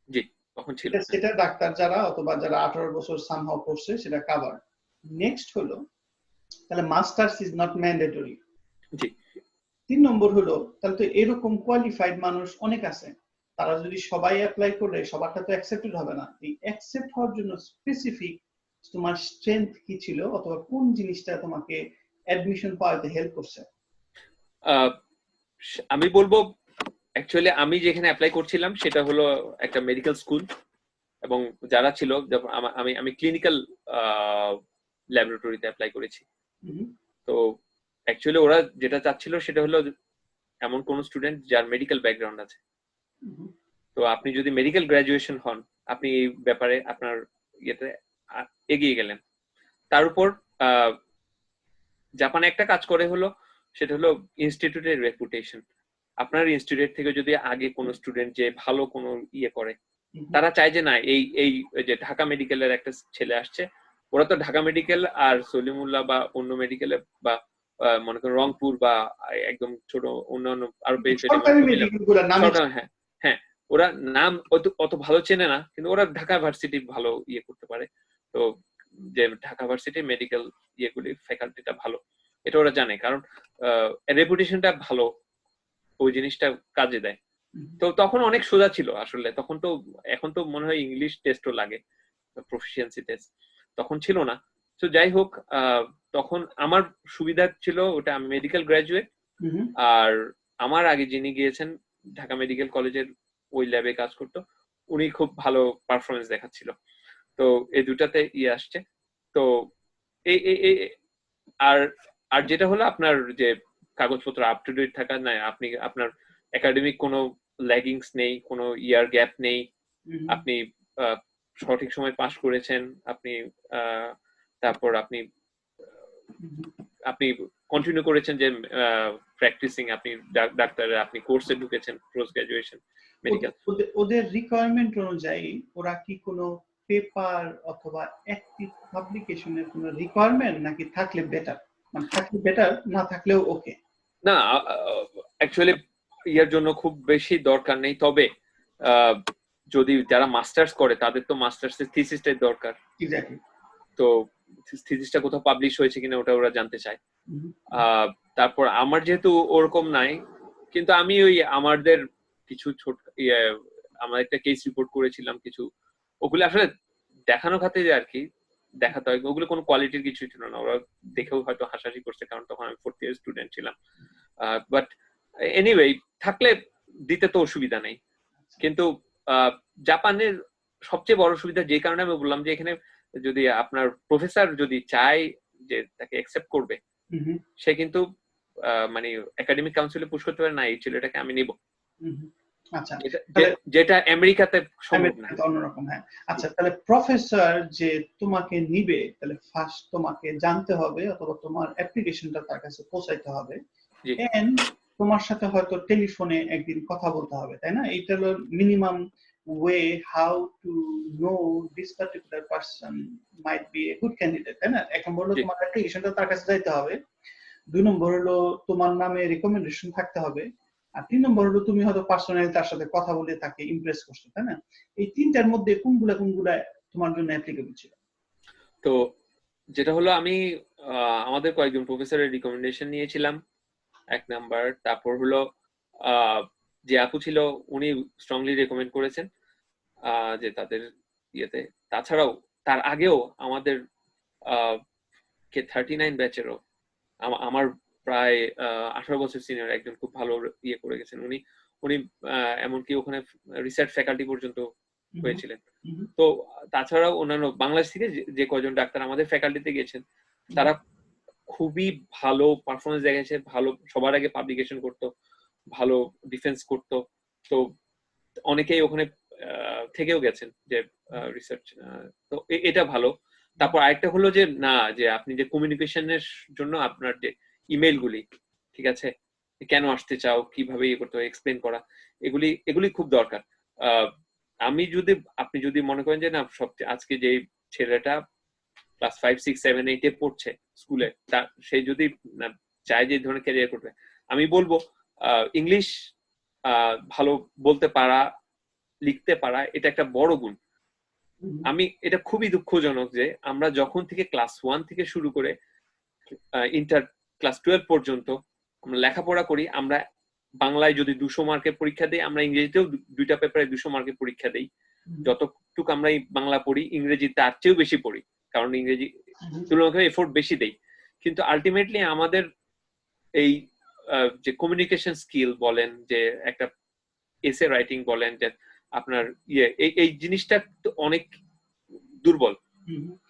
জি, তখন ছিল সেটা ডাক্তার যারা অথবা যারা 18 বছর সামহাউ করছে সেটা কভার। নেক্সট হলো, তাহলে মাস্টার্স ইজ নট ম্যান্ডেটরি। জি। 3 নম্বর হলো, তাহলে তো এরকম কোয়ালিফাইড মানুষ অনেক আছে, তারা যদি সবাই অ্যাপ্লাই করে সবারটা তো অ্যাকসেপ্টেড হবে না। এই অ্যাকসেপ্ট হওয়ার জন্য স্পেসিফিক তোমার স্ট্রেংথ কি ছিল, অথবা কোন জিনিসটা তোমাকে অ্যাডমিশন পাওয়াতে হেল্প করছে? আমি বলবো অ্যাকচুয়ালি আমি যেখানে অ্যাপ্লাই করছিলাম সেটা হলো একটা মেডিকেল স্কুল, এবং যারা ছিল, আমি ক্লিনিক্যাল ল্যাবরেটরিতে অ্যাপ্লাই করেছি। তো অ্যাকচুয়ালি ওরা যেটা চাচ্ছিল সেটা হলো এমন কোন স্টুডেন্ট যার মেডিকেল ব্যাকগ্রাউন্ড আছে। তো আপনি যদি মেডিকেল গ্রাজুয়েশন হন, আপনি এই ব্যাপারে আপনার ইয়েতে এগিয়ে গেলেন। তার উপর জাপানে একটা কাজ করে হলো, সেটা হলো ইনস্টিটিউটের রেপুটেশন। আপনার ইনস্টিটিউট থেকে যদি আগে কোনো স্টুডেন্ট যে ভালো কোনো করে, তারা চায় যে না এই যে ঢাকা মেডিকেলের একটা ছেলে আসছে, ওরা তো ঢাকা মেডিকেল আর সলিমুল্লাহ বা অন্য মেডিকেলে বা মনে করেন রংপুর বা একদম ছোট অন্যান্য আরো হ্যাঁ হ্যাঁ, ওরা নাম অত ভালো চেনে না, কিন্তু ওরা ঢাকা ভার্সিটি ভালো করতে পারে। তো যে ঢাকা ভার্সিটি মেডিকেল ইয়েগুলি ফ্যাকাল্টিটা ভালো, এটা ওরা জানে, কারণ রেপুটেশনটা ভালো, ওই জিনিসটা কাজে দেয়। তো তখন অনেক সোজা ছিল আসলে, তখন তো, এখন তো মনে হয় ইংলিশ টেস্টও লাগে, প্রফিসিয়েন্সি টেস্ট, তখন ছিল না। তো যাই হোক, তখন আমার সুবিধা ছিল ওটা, আমি মেডিকেল গ্রাজুয়েট, আর আমার আগে যিনি গিয়েছেন ঢাকা মেডিকেল কলেজের ওই ল্যাবে কাজ করতো, উনি খুব ভালো পারফরমেন্স দেখাচ্ছিল। তো এই দুটাতে আসছে। তো এই আর আর যেটা হলো আপনার যে কাগজপত্র আপ টু ডেট থাকা, না আপনি আপনার একাডেমিক কোনো ল্যাগিংস নেই, কোনো ইয়ার গ্যাপ নেই, আপনি সঠিক সময় পাস করেছেন, আপনি তারপর আপনি আপনি কন্টিনিউ করেছেন যে প্র্যাকটিসিং, আপনি ডাক্তারের আপনি কোর্সে ঢুকেছেন, পোস্ট গ্রাজুয়েশন মেডিকেল। ওদের রিকোয়ারমেন্ট অনুযায়ী ওরা কি কোনো পেপার অথবা অ্যাক্টিভ পাবলিকেশনের কোনো রিকোয়ারমেন্ট, নাকি থাকলে বেটার, মানে থাকলে বেটার, না থাকলেও ওকে? না, অ্যাকচুয়ালি ইয়ার জন্য খুব বেশি দরকার নেই, তবে যদি যারা মাস্টার্স করে তাদের তো মাস্টার্স এর থিসিসটাই দরকার। এক্স্যাক্টলি। তো থিসিসটা কোথাও পাবলিশ হয়েছে কিনা ওটা ওরা জানতে চায়। তারপর আমার যেহেতু ওরকম নাই, কিন্তু আমি ওই আমাদের কিছু ছোট আমার একটা কেস রিপোর্ট করেছিলাম কিছু, ওগুলো আসলে দেখানো খাতে যে আর কি দেখাতে হয়, ওগুলো কোনো কোয়ালিটির কিছু ছিল না, ওরা দেখেও হয়তো হাসাহাসি করছে, কারণ তখন আমি 4th ইয়ার স্টুডেন্ট ছিলাম। বাট এনিওয়ে, থাকলে দিতে তো অসুবিধা নেই। কিন্তু জাপানের সবচেয়ে বড় সুবিধা যে কারণে আমি বললাম যে এখানে যদি আপনার প্রফেসর যদি চায় যে তাকে অ্যাকসেপ্ট করবে, সে কিন্তু মানে একাডেমিক কাউন্সিলে পুশ করতে পারে না এই ছেলেটাকে আমি নিব। আচ্ছা, যেটা আমেরিকাতে সম্ভব না। অন্যরকম। হ্যাঁ, আচ্ছা, তাহলে প্রফেসর যে তোমাকে নিবে, তাহলে ফার্স্ট তোমাকে জানতে হবে অথবা তোমার অ্যাপ্লিকেশনটা তার কাছে পৌঁছাইতে হবে, এন্ড তোমার সাথে হয়তো টেলিফোনে একদিন কথা বলতে হবে, তাই না? এটা হলো minimum way how to know this particular person might B a good candidate, তাই না? এক নম্বর হলো তোমার অ্যাপ্লিকেশনটা তার কাছে যাইতে হবে, 2 নম্বর হলো তোমার নামে রিকমেন্ডেশন থাকতে হবে, আর 3 নম্বর হলো তুমি হয়তো পার্সোনালি তার সাথে কথা বলে তাকে ইমপ্রেস করছো, তাই না? এই তিনটার মধ্যে কোনগুলা তোমার জন্য অ্যাপ্লিকেবল ছিল? তো যেটা হলো আমি আমাদের কয়েকজন প্রফেসরের রিকমেন্ডেশন নিয়েছিলাম, 1 নাম্বার। তারপর হলো যে আপু ছিল উনি স্ট্রংলি রেকমেন্ড করেছেন যে তাদের ইয়েতে। তাছাড়াও তার আগেও আমাদের 39 ব্যাচেরও আমার প্রায় 18 বছর সিনিয়র একজন খুব ভালো ইয়ে করে গেছেন, উনি এমনকি ওখানে রিসার্চ ফ্যাকাল্টি পর্যন্ত হয়েছিলেন। তো তাছাড়াও অন্যান্য বাংলাদেশ থেকে যে কয়জন ডাক্তার আমাদের ফ্যাকাল্টিতে গেছেন, তারা খুবই ভালো পারফরমেন্স দেখিয়েছে, ভালো সবার আগে পাবলিকেশন করতো, ভালো ডিফেন্স করতো। তো অনেকেই ওখানে থেকেও গেছেন যে রিসার্চ। তো এটা ভালো। তারপর আরেকটা হলো যে না, যে আপনি যে কমিউনিকেশনের জন্য আপনার যে ইমেল গুলি, ঠিক আছে, কেন আসতে চাও, কিভাবে ইয়ে করতে হয়, এক্সপ্লেন করা, এগুলি খুব দরকার। আপনি যদি মনে করেন যে না, সবচেয়ে আজকে যে ছেলেটা ক্লাস 5, 6, 7, 8 এ পড়ছে স্কুলে, সে যদি চায় যে ধরনের ক্যারিয়ার করবে, আমি বলবো ইংলিশ ভালো বলতে পারা, লিখতে পারা, এটা একটা বড় গুণ। এটা খুবই দুঃখজনক যে আমরা যখন থেকে ক্লাস 1 থেকে শুরু করে ইন্টার ক্লাস 12 পর্যন্ত আমরা লেখাপড়া করি, আমরা বাংলায় যদি 200 মার্কের পরীক্ষা দিই, আমরা ইংরেজিতেও 2টা পেপারে 200 মার্কের পরীক্ষা দিই। যতটুকু আমরা বাংলা পড়ি, ইংরেজি তার চেয়েও বেশি পড়ি, কারণ ইংরেজি তুলনামূলক এফোর্ট বেশি দেই। কিন্তু আলটিমেটলি আমাদের এই যে কমিউনিকেশন স্কিল বলেন, যে একটা এসে রাইটিং বলেন, যে আপনার এই জিনিসটা অনেক দুর্বল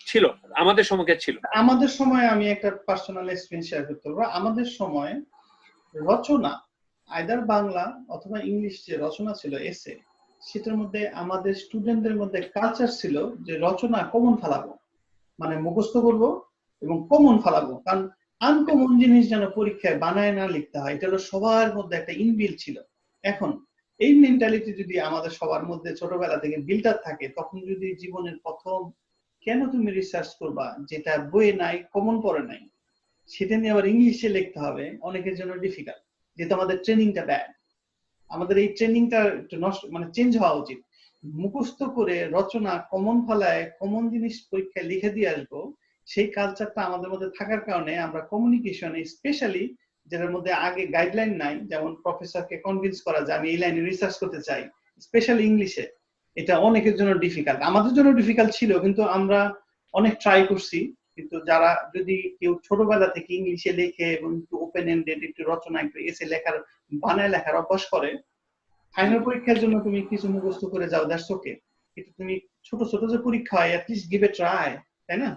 ছিল আমাদের সময়। আমাদের সময় আমি একটা পার্সোনাল এক্সপেরিয়েন্স শেয়ার করতে পারবো। আমাদের সময় রচনা আইদার বাংলা অথবা ইংলিশ যে রচনা ছিল এসে, সেটার মধ্যে আমাদের স্টুডেন্টদের মধ্যে কালচার ছিল যে রচনা কমন ফেলাবো, মানে মুখস্থ করবো এবং কমন ফেলাবো, কারণ আনকমন জিনিস যেন পরীক্ষায় বানায় না লিখতে হয়, এটা হলো সবার মধ্যে একটা ইনবিল্ট ছিল। এখন এই মেন্টালিটি যদি আমাদের সবার মধ্যে ছোটবেলা থেকে বিল্ট আপ থাকে, তখন যদি জীবনের প্রথম কেন তুমি রিসার্চ করবা যেটা বইয়ে নাই, কমন পড়ে নাই, সেটা নিয়ে আবার ইংলিশে লিখতে হবে, অনেকের জন্য ডিফিকাল্ট, যেহেতু আমাদের ট্রেনিংটা ব্যাড। আমাদের এই ট্রেনিংটা একটু নষ্ট, মানে চেঞ্জ হওয়া উচিত। মুখস্থ করে রচনা কমন ফলায় কমন জিনিস পরীক্ষায় লিখে দিয়ে আসবো, সেই কালচারটা আমাদের মধ্যে থাকার কারণে আমরা কমিউনিকেশনে স্পেশালি, যেটার মধ্যে আগে গাইডলাইন নাই, যেমন প্রফেসরকে কনভিন্স করা যে আমি এই লাইনে রিসার্চ করতে চাই, স্পেশালি ইংলিশে, এটা অনেকের জন্য ডিফিকাল্ট। আমাদের জন্য ডিফিকাল্ট ছিল, কিন্তু আমরা অনেক ট্রাই করছি। কিন্তু যারা যদি কেউ ছোটবেলা থেকে ইংলিশে লেখে এবং একটু ওপেন এন্ডেড, একটু রচনা, একটু এসে লেখার, বানায় লেখার অভ্যাস করে, ফাইনাল পরীক্ষার জন্য তুমি কিছু মুখস্থ করে যাও, দ্যাটস ওকে। কিন্তু তুমি ছোট ছোট যে পরীক্ষা হয়, at least give a try, তাই না?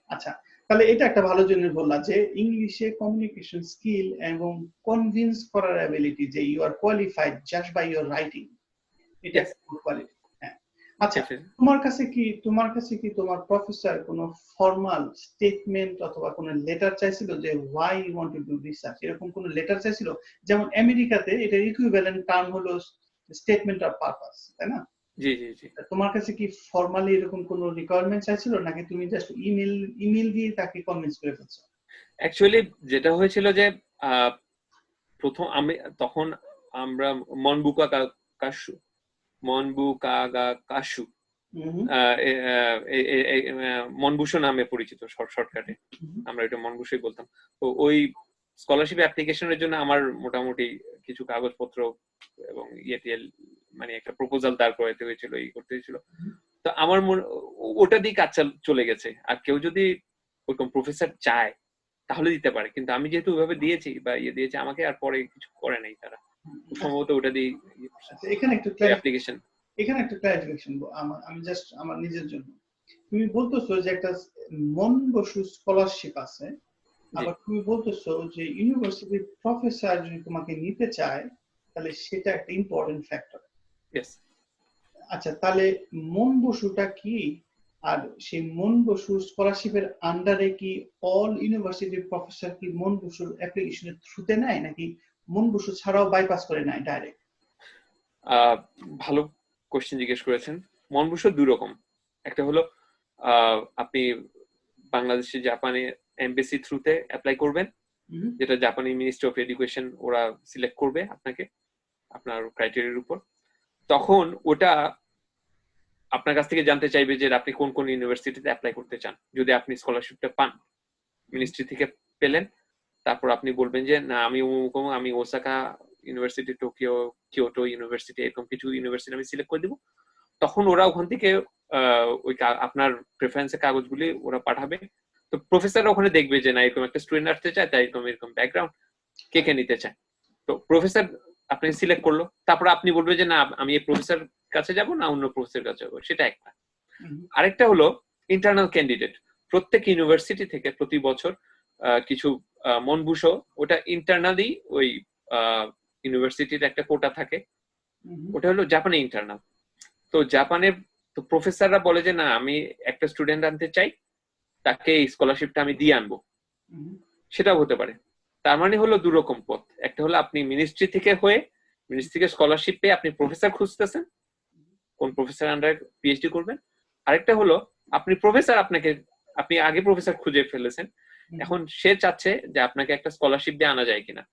আচ্ছা, তাহলে এটা একটা ভালো জিনিস বললা যে ইংলিশে কমিউনিকেশন স্কিল এবং কনভিন্স করার অ্যাবিলিটি, যে you are qualified just by your writing, এটা একটা গুড কোয়ালিটি। হ্যাঁ, আচ্ছা, তোমার কাছে কি তোমার প্রফেসর কোনো ফর্মাল স্টেটমেন্ট অথবা কোনো লেটার চাইছিল যে why you want to do research, এরকম কোনো লেটার চাইছিল? যেমন আমেরিকাতে এটার ইকুইভ্যালেন্ট টার্ম হলো স্টেটমেন্ট অফ পারপাস, তাই না? জি জি জি। তোমার কাছে কি ফর্মালি এরকম কোনো রিকোয়ারমেন্ট চাইছিল, নাকি তুমি জাস্ট ইমেল দিয়ে তাকে কনভিন্স করে ফেলছো? অ্যাকচুয়ালি যেটা হয়েছিল যে প্রথম আমি তখন আমরা মনবুকা কাশু মনবুকাগা কাশু হুম মনবুসো নামে পরিচিত শর্টকাটে, হুম আমরা এটা মনবুসই বলতাম। তো ওই স্কলারশিপ অ্যাপ্লিকেশনের জন্য আমার মোটামুটি কিছু কাগজপত্র এবং ইয়েটিএল মানে একটা প্রপোজাল দাঁড় করাতে হয়েছিল, এই করতে হয়েছিল। তো আমার ওটা দিয়ে কাজ চলে গেছে। আর কেউ যদি ওরকম প্রফেসর চায় তাহলে দিতে পারে, কিন্তু আমি যেহেতু ওইভাবে দিয়েছি বা ইয়ে দিয়েছি, আমাকে আর পরে কিছু করে নাই তারা, সম্ভবত ওটা দিয়ে আচ্ছা, এখানে একটু অ্যাপ্লিকেশন। ক্লারিফিকেশন আমি জাস্ট আমার নিজের জন্য, তুমি বলতেছো যে একটা মন বসু স্কলারশিপ আছে, আবার তুমি বলতেছো যে ইউনিভার্সিটির প্রফেসর যদি তোমাকে নিতে চায় তাহলে সেটা একটা ইম্পর্টেন্ট ফ্যাক্টর। ইয়েস। আচ্ছা, তাহলে মন বসুটা কি? আর সেই মন বসু স্কলারশিপের আন্ডারে কি অল ইউনিভার্সিটির প্রফেসর কি মন বসুর অ্যাপ্লিকেশনের থ্রুতে নেয়, নাকি মন বসু ছাড়াও বাইপাস করে নেয় ডাইরেক্ট? ভালো কোশ্চেন জিজ্ঞেস করেছেন। মনবুসো দুই রকম। একটা হলো আপনি বাংলাদেশে জাপানে এমবেসি থ্রুতে অ্যাপ্লাই করবেন, যেটা জাপানি মিনিস্ট্রি অফ এডুকেশন ওরা সিলেক্ট করবে আপনাকে আপনার ক্রাইটেরিয়ার উপর। তখন ওটা আপনার কাছ থেকে জানতে চাইবে যে আপনি কোন কোন ইউনিভার্সিটিতে অ্যাপ্লাই করতে চান। যদি আপনি স্কলারশিপটা পান, মিনিস্ট্রি থেকে পেলেন, তারপর আপনি বলবেন যে না আমি Osaka university, Tokyo, Kyoto university, এরকম কিছু ইউনিভার্সিটি আমি সিলেক্ট করে দিব। তখন ওরা ওখান থেকে ওই আপনার প্রেফারেন্সের কাগজগুলি ওরা পাঠাবে। তো প্রফেসর ওখানে দেখবে যে না এরকম একটা স্টুডেন্ট আসতে চায়, তাই এরকম ব্যাকগ্রাউন্ড, কে কে নিতে চায়। তো প্রফেসর আপনি সিলেক্ট করলো, তারপর আপনি বলবেন যে না আমি এই প্রফেসর কাছে যাব না অন্য প্রফেসর কাছে যাবো, সেটা একটা। আরেকটা হলো ইন্টারনাল ক্যান্ডিডেট। প্রত্যেক ইউনিভার্সিটি থেকে প্রতি বছর কিছু মনবুসো, ওটা ইন্টারনালি ওই ইউনিভার্সিটির একটা কোটা থাকে, ওটা হলো জাপানে ইন্টারনাল। তো জাপানের তো প্রফেসররা বলে যে না আমি একটা স্টুডেন্ট আনতে চাই, তাকে এই স্কলারশিপটা আমি দিয়ে আনবো, সেটাও হতে পারে। তার মানে হলো দু রকম পথ। একটা হলো আপনি মিনিস্ট্রি থেকে মিনিস্ট্রি থেকে স্কলারশিপ পেয়ে আপনি প্রফেসর খুঁজতেছেন, কোন প্রফেসর আন্ডারে পিএইচডি করবেন। আরেকটা হলো আপনি আগে প্রফেসর খুঁজে ফেলেছেন, এখন সে চাচ্ছে যে আপনাকে একটা স্কলারশিপ দিয়ে আনা যায় কিনা।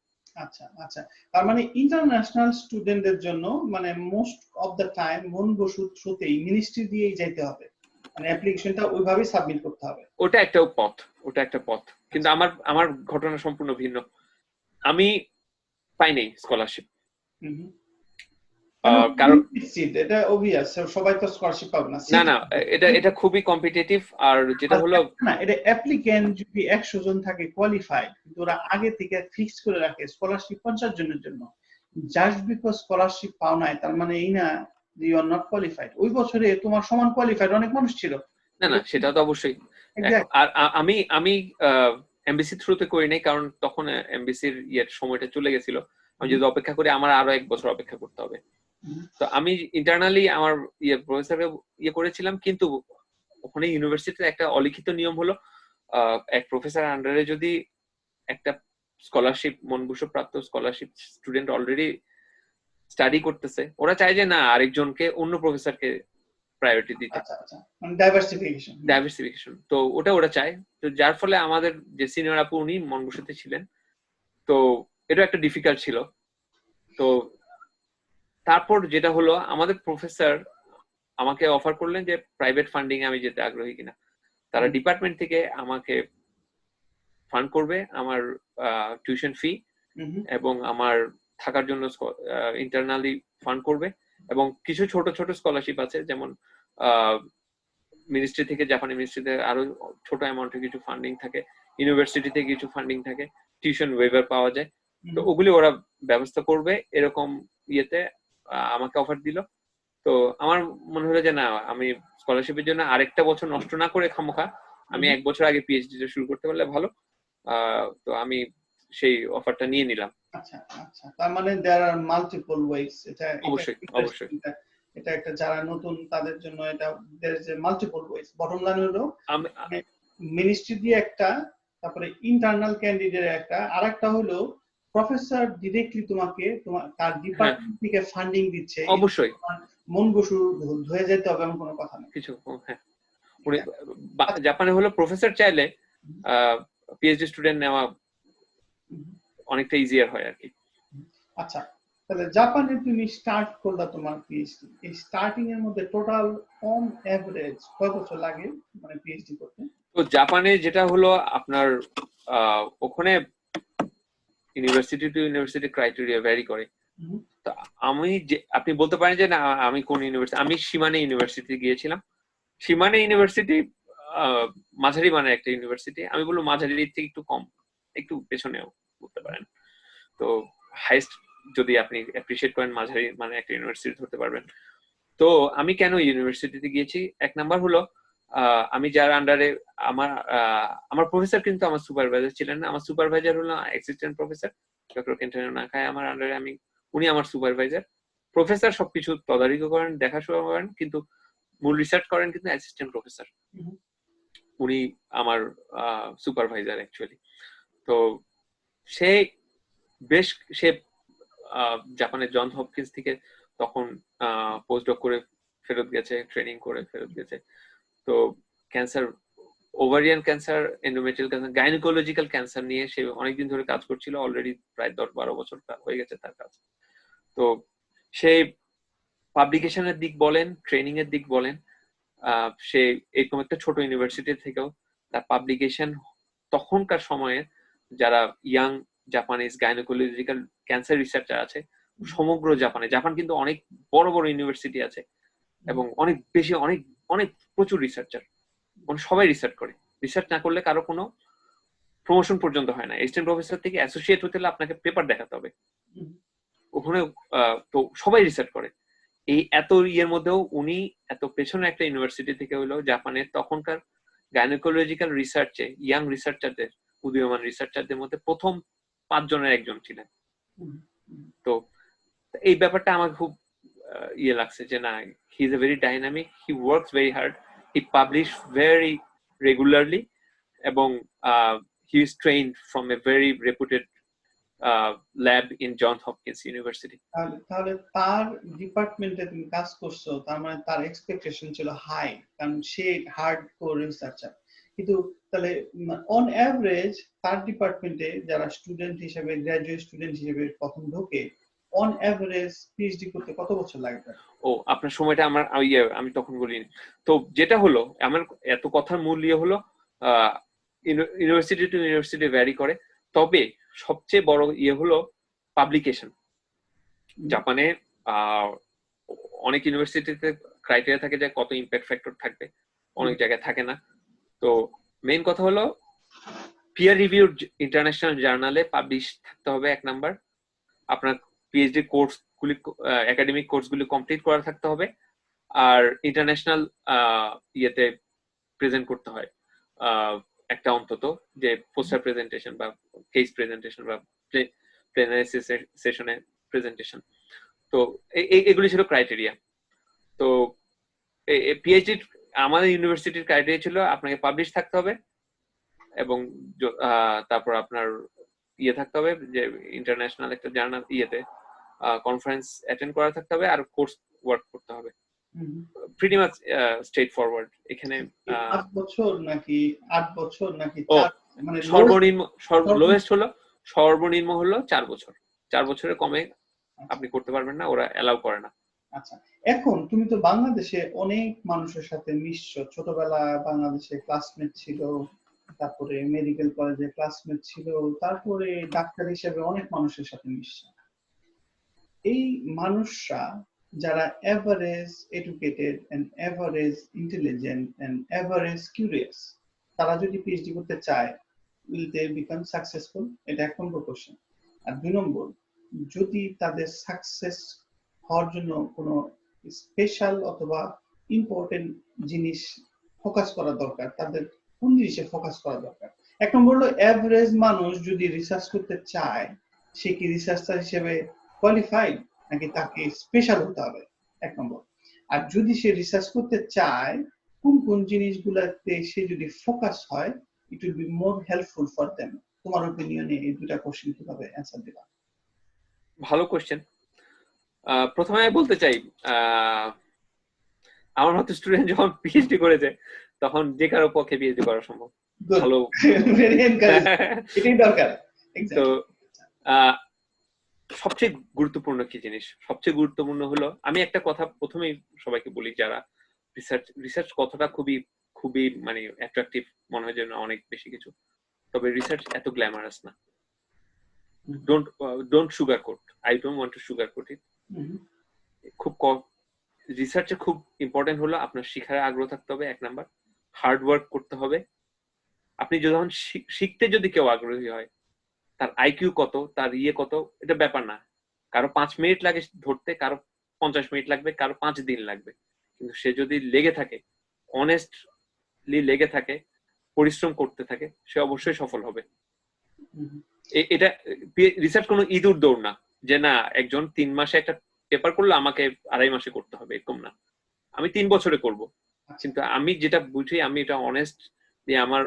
আচ্ছা আচ্ছা, তার মানে ইন্টারন্যাশনাল স্টুডেন্টদের জন্য মানে মোস্ট অফ দ্য টাইম মন বসু থ্রুতেই মিনিস্ট্রি দিয়েই যেতে হবে, মানে অ্যাপ্লিকেশনটা ওইভাবেই সাবমিট করতে হবে। ওটা একটা পথ, কিন্তু আমার ঘটনা সম্পূর্ণ ভিন্ন। আমি পাইনি স্কলারশিপ। কারণ এটা অবভিয়াস, সবাই তো স্কলারশিপ পাবে না। না না, এটা খুবই কম্পিটিটিভ। আর যেটা হলো না, এটা অ্যাপ্লিক্যান্ট যদি 100 জন থাকে কোয়ালিফাইড, কিন্তু ওরা আগে থেকে ফিক্স করে রাখে স্কলারশিপ 50 জনের জন্য, জাস্ট বিকজ স্কলারশিপ পাও নাই তার মানে এই না যে ইউ আর নট কোয়ালিফাইড। ওই বছরে তোমার সমান কোয়ালিফাইড অনেক মানুষ ছিল। না না, সেটা তো অবশ্যই। আর আমি এমবিসি থ্রুতে করি নাই, কারণ তখন এমবিসির সময়টা চলে গেছিল। আমি যদি অপেক্ষা করি আমার আরো 1 বছর অপেক্ষা করতে হবে। তো আমি ইন্টারনালি আমার প্রফেসরকে করেছিলাম, কিন্তু ওখানে ইউনিভার্সিটিতে একটা অলিখিত নিয়ম হলো এক প্রফেসর আন্ডারে যদি একটা স্কলারশিপ মনবুসো প্রাপ্ত স্কলারশিপ স্টুডেন্ট অলরেডি স্টাডি করতেছে, ওরা চায় যে না আরেকজনকে অন্য প্রফেসরকে প্রায়োরিটি দিতে। আচ্ছা আচ্ছা, মানে ডাইভার্সিফিকেশন। তো ওরা চায়। তো যার ফলে আমাদের যে সিনিয়র আপু উনি মনবুসোতে ছিলেন, তো এটা একটা ডিফিকাল্ট ছিল। তো তারপর যেটা হলো আমাদের প্রফেসর আমাকে অফার করলেন যে প্রাইভেট ফান্ডিং আমি যেতে আগ্রহী কিনা। তারা ডিপার্টমেন্ট থেকে আমাকে ফান্ড করবে আমার টিউশন ফি এবং আমার থাকার জন্য ইন্টারনালি ফান্ড করবে, এবং কিছু ছোট ছোট স্কলারশিপ আছে, যেমন মিনিস্ট্রি থেকে জাপানি মিনিস্ট্রিতে আরো ছোট অ্যামাউন্টের কিছু ফান্ডিং থাকে, ইউনিভার্সিটিতে কিছু ফান্ডিং থাকে, টিউশন ওয়েভার পাওয়া যায়। তো ওগুলি ওরা ব্যবস্থা করবে এরকম ইয়েতে আমাকে অফার দিল। তো আমার মনে হলো যে না আমি স্কলারশিপের জন্য আরেকটা বছর নষ্ট না করে খামোখা আমি 1 বছর আগে পিএইচডি টা শুরু করতে পারলে ভালো। তো আমি সেই অফারটা নিয়ে নিলাম। আচ্ছা আচ্ছা, তার মানে देयर আর মাল্টিপল ওয়েজ। এটা অবশ্যই। এটা একটা যারা নতুন তাদের জন্য এটা there is a multiple ways bottom line হলো আমি মিনিস্ট্রি দিয়ে একটা, তারপরে ইন্টারনাল ক্যান্ডিডেট একটা, আরেকটা হলো প্রফেসর ডিরেক্টলি তোমাকে তার ডিপার্টমেন্ট থেকে ফান্ডিং দিচ্ছে, অবশ্যই মন বসু হয়ে যেতে হবে এমন কোনো কথা নেই কিছু। হ্যাঁ, উনি জাপানে হলো প্রফেসর চাইলে পিএইচডি স্টুডেন্ট নেওয়া অনেকটা ইজিয়ার হয় আর কি। আচ্ছা, তাহলে জাপানে তুমি স্টার্ট করলা তোমার পিএইচডি, এই স্টার্টিং এর মধ্যে টোটাল অন এভারেজ কত বছর লাগে মানে পিএইচডি করতে? তো জাপানে যেটা হলো আপনার ওখানে university to university criteria vary করে। তো আমি যে আপনি বলতে পারেন যে না আমি কোন ইউনিভার্সিটি, আমি শিমানে ইউনিভার্সিটি গিয়েছিলাম। শিমানে ইউনিভার্সিটি মাঝারি মানের একটা ইউনিভার্সিটি, আমি বলবো মাঝারির থেকে একটু কম, একটু পেছনেও বলতে পারেন। তো হাইস্ট যদি আপনি অ্যাপ্রিশিয়েট করেন মাঝারি মানে একটা ইউনিভার্সিটি ধরতে পারবেন। তো আমি কেন ইউনিভার্সিটিতে গিয়েছি, এক নাম্বার হলো আমি যার আন্ডারে আমার প্রফেসর কিন্তু আমার সুপারভাইজার ছিলেন না, আমার সুপারভাইজার হলো অ্যাসিস্ট্যান্ট প্রফেসর ডক্টর কেন্টানো নাকায়, আমার আন্ডারে উনি আমার সুপারভাইজার। প্রফেসর সবকিছু তদারকি করেন, দেখাশোনা করেন, কিন্তু মূল রিসার্চ করেন কিন্তু অ্যাসিস্ট্যান্ট প্রফেসর, উনি আমার সুপারভাইজার অ্যাকচুয়ালি। তো সে জাপানের জন হপকিন্স থেকে তখন পোস্টডক করে ফেরত গেছে, ট্রেনিং করে ফেরত গেছে। তো cancer, ovarian cancer, endometrial cancer, gynaecological cancer নিয়ে সে অনেকদিন ধরে কাজ করছিল, অলরেডি প্রায় 10-12 বছর হয়ে গেছে তার কাজ। তো সেই পাবলিকেশনের দিক বলেন, ট্রেনিং এর দিক বলেন, সে এরকম একটা ছোট ইউনিভার্সিটি থেকেও তার পাবলিকেশন তখনকার সময়ে যারা young Japanese gynaecological cancer researcher আছে সমগ্র জাপান কিন্তু অনেক বড় বড় ইউনিভার্সিটি আছে এবং অনেক বেশি অনেক অনেক প্রচুর রিসার্চার, মানে সবাই রিসার্চ করে, রিসার্চ না করলে কারো কোনো প্রমোশন পর্যন্ত হয় না। অ্যাসিস্ট্যান্ট প্রফেসর থেকে অ্যাসোসিয়েট হতে হলে আপনাকে পেপার দেখাতে হবে, ওখানে তো সবাই রিসার্চ করে। এই এত ইয়ের মধ্যেও উনি এত পেছনে একটা ইউনিভার্সিটি থেকে হলো জাপানের তখনকার গাইনোকোলজিক্যাল রিসার্চে ইয়াং রিসার্চারদের, উদীয়মান রিসার্চারদের মধ্যে প্রথম 5 জনের একজন ছিলেন। তো এই ব্যাপারটা আমার খুব ইয়ে লাগছে যে না, he is a very dynamic, he works very hard, he publish very regularly এবং he is trained from a very reputed lab in John Hopkins University. তাহলে তার ডিপার্টমেন্টে তুমি কাজ করছো, তার মানে তার এক্সপেকটেশন ছিল হাই, কারণ সে হার্ডকোর রিসার্চার। কিন্তু তাহলে অন এভারেজ তার ডিপার্টমেন্টে যারা স্টুডেন্ট হিসেবে, গ্রাজুয়েট স্টুডেন্ট হিসেবে প্রথম ঢোকে, অন এভারেজ পিএইচডি করতে কত বছর লাগবে? ও আপনার সময়টা আমার আমি তখন বলিনি। তো যেটা হলো আমার এত কথার মূল ইয়ে হলো ইউনিভার্সিটি টু ইউনিভার্সিটি ভ্যারি করে, তবে সবচেয়ে বড় ইয়ে হলো পাবলিকেশন। জাপানে অনেক ইউনিভার্সিটিতে ক্রাইটেরিয়া থাকে যে কত ইম্প্যাক্ট ফ্যাক্টর থাকবে, অনেক জায়গায় থাকে না। তো মেইন কথা হলো পিয়ার রিভিউড ইন্টারন্যাশনাল জার্নালে পাবলিশ থাকতে হবে এক নাম্বার, আপনার পিএইচডি কোর্সগুলি একাডেমিক কোর্সগুলি কমপ্লিট করা থাকতে হবে, আর ইন্টারন্যাশনাল ইয়েতে প্রেজেন্ট করতে হয় একটা অন্তত, যে পোস্টার প্রেজেন্টেশন বা কেস প্রেজেন্টেশন বা প্লেনারি সেশনে প্রেজেন্টেশন। তো এগুলি ছিল ক্রাইটেরিয়া। তো পিএইচডি আমাদের ইউনিভার্সিটির ক্রাইটেরিয়া ছিল আপনাকে পাবলিশ থাকতে হবে এবং তারপর আপনার ইয়ে থাকতে হবে যে ইন্টারন্যাশনাল একটা জার্নাল ইয়েতে কনফারেন্স অ্যাটেন্ড করা থাকতে হবে, আর কোর্স ওয়ার্ক করতে হবে। Pretty much straight forward. এখানে 8 বছর নাকি 8 বছর নাকি মানে সর্বনিম্ন লোয়েস্ট হলো সর্বনিম্ন হলো 4 বছর, 4 বছরের কমে আপনি করতে পারবেন না, ওরা এলাও করে না। আচ্ছা, এখন তুমি তো বাংলাদেশে অনেক মানুষের সাথে মিশছো, ছোটবেলা বাংলাদেশে ক্লাসমেট ছিল, তারপরে মেডিকেল কলেজে ক্লাসমেট ছিল, তারপরে ডাক্তার হিসেবে অনেক মানুষের সাথে মিশছো। এই মানুষরা যারা average educated and average intelligent and average curious, তারা যদি পিএইচডি করতে চায়, উইল দে বিকাম সাকসেসফুল? এটা 1 নম্বর কোশ্চেন। আর 2 নম্বর, যদি তাদের সাকসেস হওয়ার জন্য কোনো স্পেশাল অথবা ইম্পর্টেন্ট জিনিস ফোকাস করা দরকার, তাদের কোন জিনিসে ফোকাস করা দরকার? 1 নম্বর হলো এভারেজ মানুষ যদি রিসার্চ করতে চায়, সে কি রিসার্চার হিসেবে কোয়ালিফাইড নাকি তাকে স্পেশাল হতে হবে? 1 নম্বর। আর যদি সে রিসার্চ করতে চায় কোন কোন জিনিসগুলোতে সে যদি ফোকাস হয়, it will be more helpful for them. তোমার ওপিনিয়নে এই দুটা কোশ্চেন কিভাবে অ্যান্সার দিবা? ভালো কোশ্চেন। প্রথমে আমি বলতে চাই, আমার মতো স্টুডেন্ট যখন পিএইচডি করেছে তখন যে কারো পক্ষে পিএইচডি করা সম্ভব। Good. ভালো। Very encouraging. এটাই দরকার। তো Exactly. সবচেয়ে গুরুত্বপূর্ণ কি জিনিস, সবচেয়ে গুরুত্বপূর্ণ হলো, আমি একটা কথা প্রথমেই সবাইকে বলি, যারা রিসার্চ কথাটা খুবই খুবই মানে অ্যাট্রাকটিভ মনে হয়, যেন অনেক বেশি কিছু, তবে রিসার্চ এত গ্ল্যামারাস না। Don't sugar coat, I don't want to sugar coat it. খুব কম রিসার্চে খুব ইম্পর্টেন্ট হলো আপনার শিখার আগ্রহ থাকতে হবে, এক নাম্বার। হার্ড ওয়ার্ক করতে হবে। আপনি যখন শিখতে যদি কেউ আগ্রহী হয়, তার আইকিউ কত, তার কত, এটা ব্যাপার না। কারো 5 মিনিট লাগে ধরতে, কারো 50 মিনিট লাগবে, কারো 5 দিন লাগবে, কিন্তু সে যদি লেগে থাকে, অনেস্টলি লেগে থাকে, পরিশ্রম করতে থাকে, সে অবশ্যই সফল হবে। এটা রিসার্চ কোনো ইঁদুর দৌড় না, যে না একজন 3 মাসে একটা পেপার করলে আমাকে 2.5 মাসে করতে হবে, এরকম না। আমি 3 বছরে করব, কিন্তু আমি যেটা বুঝি, আমি এটা অনেস্ট দিয়ে, আমার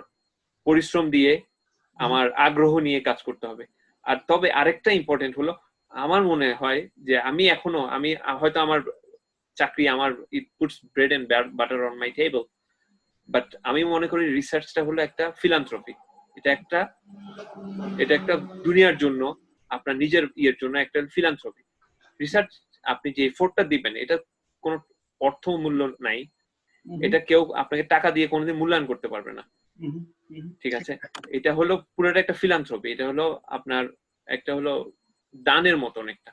পরিশ্রম দিয়ে, আমার আগ্রহ নিয়ে কাজ করতে হবে। আর তবে আরেকটা ইম্পর্টেন্ট হলো, আমার মনে হয় যে আমি হয়তো আমার চাকরি, আমার it puts bread and butter on my table, but আমি মনে করি রিসার্চটা হলো একটা ফিলান্থ্রপি। এটা একটা দুনিয়ার জন্য, আপনার নিজের ইয়ের জন্য একটা ফিলান্থ্রপি। রিসার্চ আপনি যে এফোর্টটা দিবেন, এটা কোনো অর্থ মূল্য নাই। এটা কেউ আপনাকে টাকা দিয়ে কোনোদিন মূল্যায়ন করতে পারবে না, ঠিক আছে? এটা হলো পুরোটা একটা ফিলান্থ্রপি। এটা হলো আপনার একটা হলো দানের মতন একটা।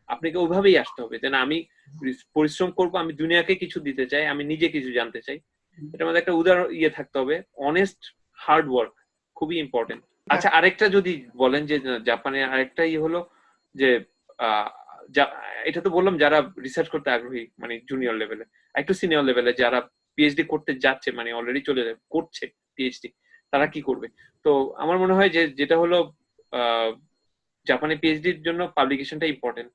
আপনাকে ওইভাবেই আসতে হবে, যে না আমি পরিশ্রম করব, আমি দুনিয়াকে কিছু দিতে চাই, আমি নিজে কিছু জানতে চাই। এটার মধ্যে একটা উদাহরণ থাকতে হবে, অনেস্ট হার্ড ওয়ার্ক, খুবই ইম্পর্টেন্ট। আচ্ছা, আরেকটা যদি বলেন যে জাপানে আরেকটা হলো যে এটা তো বললাম যারা রিসার্চ করতে আগ্রহী, মানে জুনিয়র লেভেলে। একটু সিনিয়র লেভেলে যারা পিএইচডি করতে যাচ্ছে, মানে অলরেডি করছে পিএইচডি, তারা কি করবে? তো আমার মনে হয় যে যেটা হলো জাপানে পিএইচডির জন্য পাবলিকেশনটা ইম্পর্টেন্ট।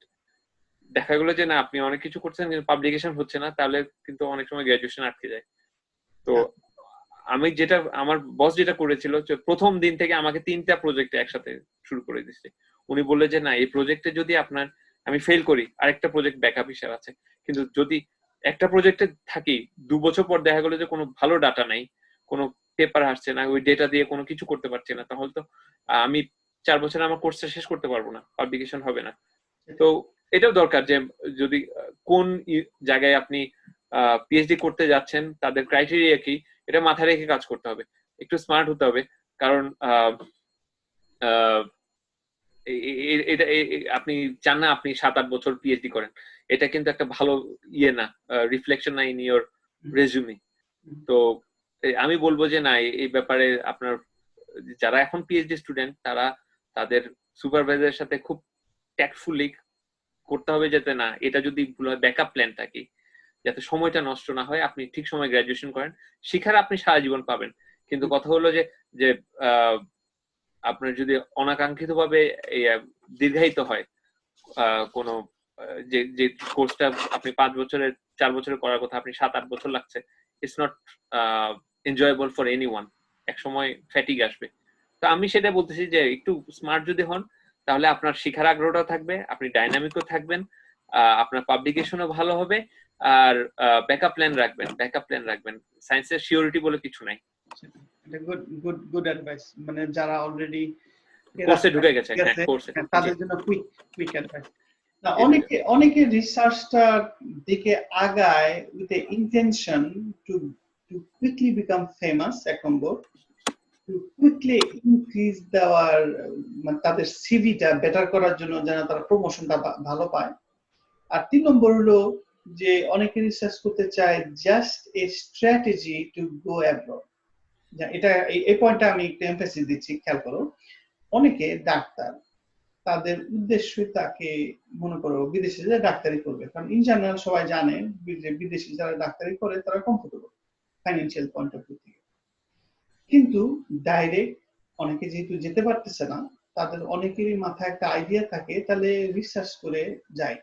দেখা গেলো যে না আপনি অনেক কিছু করছেন কিন্তু পাবলিকেশন হচ্ছে না, তাহলে কিন্তু অনেক সময় গ্রাজুয়েশন আটকে যায়। তো আমার বস যেটা করেছিল, প্রথম দিন থেকে আমাকে 3টা প্রজেক্টে একসাথে শুরু করে দিচ্ছে। উনি বললে যে না, এই প্রজেক্টে যদি আমি ফেল করি, আরেকটা প্রজেক্ট ব্যাকআপ হিসেবে আছে। কিন্তু যদি একটা প্রজেক্টে থাকি, 2 বছর পর দেখা গেলো যে কোনো ভালো ডাটা নাই, কোনো পেপার আসছে না, ওই ডেটা দিয়ে কোনো কিছু করতে পারছি না, তাহলে তো আমি 4 বছরে আমার কোর্সটা শেষ করতে পারবো না, পাবলিকেশন হবে না। তো এটাও দরকার যে যদি কোন জায়গায় আপনি পিএইচডি করতে যাচ্ছেন, তাদের ক্রাইটেরিয়া কি, এটা মাথায় রেখে কাজ করতে হবে, একটু স্মার্ট হতে হবে। কারণ এটা আপনি চান না আপনি 7-8 বছর পিএইচডি করেন, এটা কিন্তু একটা ভালো না, রিফ্লেকশন না ইন ইওর রেজুমে। তো আমি বলবো যে না, এই ব্যাপারে আপনার যারা এখন পিএইচডি স্টুডেন্ট, তারা তাদের সুপারভাইজারের সাথে খুব ট্যাক্টফুলি করতে হবে, যাতে না এটা যদি ভুল হয়, ব্যাকআপ প্ল্যান থাকে, যাতে সময়টা নষ্ট না হয়, আপনি ঠিক সময় গ্রাজুয়েশন করেন, শিখার আপনি সারা জীবন পাবেন। কিন্তু কথা হলো যে আপনার যদি অনাকাঙ্ক্ষিত ভাবে দীর্ঘায়িত হয় কোনো যে কোর্সটা আপনি 5 বছরের 4 বছরে করার কথা, আপনি 7-8 বছর লাগছে, it's not enjoyable for anyone. এক সময় ফ্যাটিগ আসবে। তো আমি সেটা বলতেছি যে একটু স্মার্ট যদি হন, তাহলে আপনার শিখার আগ্রহটা থাকবে, আপনি ডাইনামিকও থাকবেন, আপনার পাবলিকেশনও ভালো হবে, আর ব্যাকআপ প্ল্যান রাখবেন। সায়েন্সের সিওরিটি বলে কিছু নাই। এটা গুড অ্যাডভাইস, মানে যারা অলরেডি কোর্সে ঢুকে গেছে, কোর্সে, তাদের জন্য কুইক অ্যাডভাইস। না, অনেকে রিসার্চটার দিকে আগায় with a intention to quickly become famous, এক নম্বর, টু কুইকলি ইনক্রিজ দেওয়ার, মানে তাদের সিভিটা বেটার করার জন্য, যেন তারা প্রমোশনটা ভালো পায়। আর 3 নম্বর হলো যে অনেকে রিসার্চ করতে চায় just a strategy to go abroad. এটা এই পয়েন্টটা আমি একটু এমফাসিস দিচ্ছি, খেয়াল করো। অনেকে ডাক্তার, তাদের উদ্দেশ্য তাকে মনে করো বিদেশে যে ডাক্তারি করবে, কারণ ইন জেনারেল সবাই জানে যে বিদেশি যারা ডাক্তারি করে তারা comfortable financial point of view থেকে। কিন্তু ডাইরেক্ট অনেকে যেহেতু যেতে পারতেছে না, তাদের অনেকেরই মাথায় একটা আইডিয়া থাকে, তাহলে রিসার্চ করে যায়।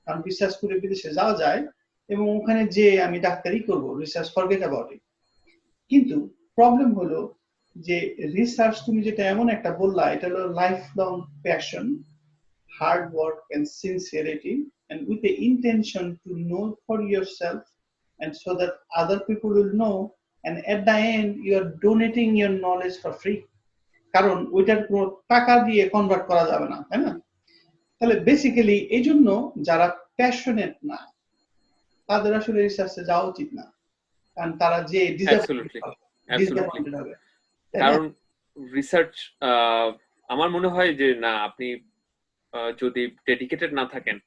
কারণ রিসার্চ করে বিদেশে যাওয়া যায়, এবং ওখানে যে আমি ডাক্তারি করব, রিসার্চ ফরগেট অ্যাবাউট ইট। কিন্তু প্রবলেম হলো যে রিসার্চ তুমি যেটা এমন একটা বললা, এটা হলো life long passion, hard work and sincerity and with the intention to know for yourself and so that other people will know, and at the end you are donating your knowledge for free, কারণ ওইটার কোনো টাকা দিয়ে convert করা যাবে না, তাই না? তাহলে বেসিক্যালি এই জন্য যারা প্যাশনেট না তাদের আসলে রিসার্চে যাওয়া উচিত না, কারণ তারা যে অ্যাবসলিউটলি ডিসঅ্যাপয়েন্টেড হবে, তাই না? কারণ রিসার্চ আমার মনে হয় যে না, আপনি যদি ডেডিকেটেড না থাকেন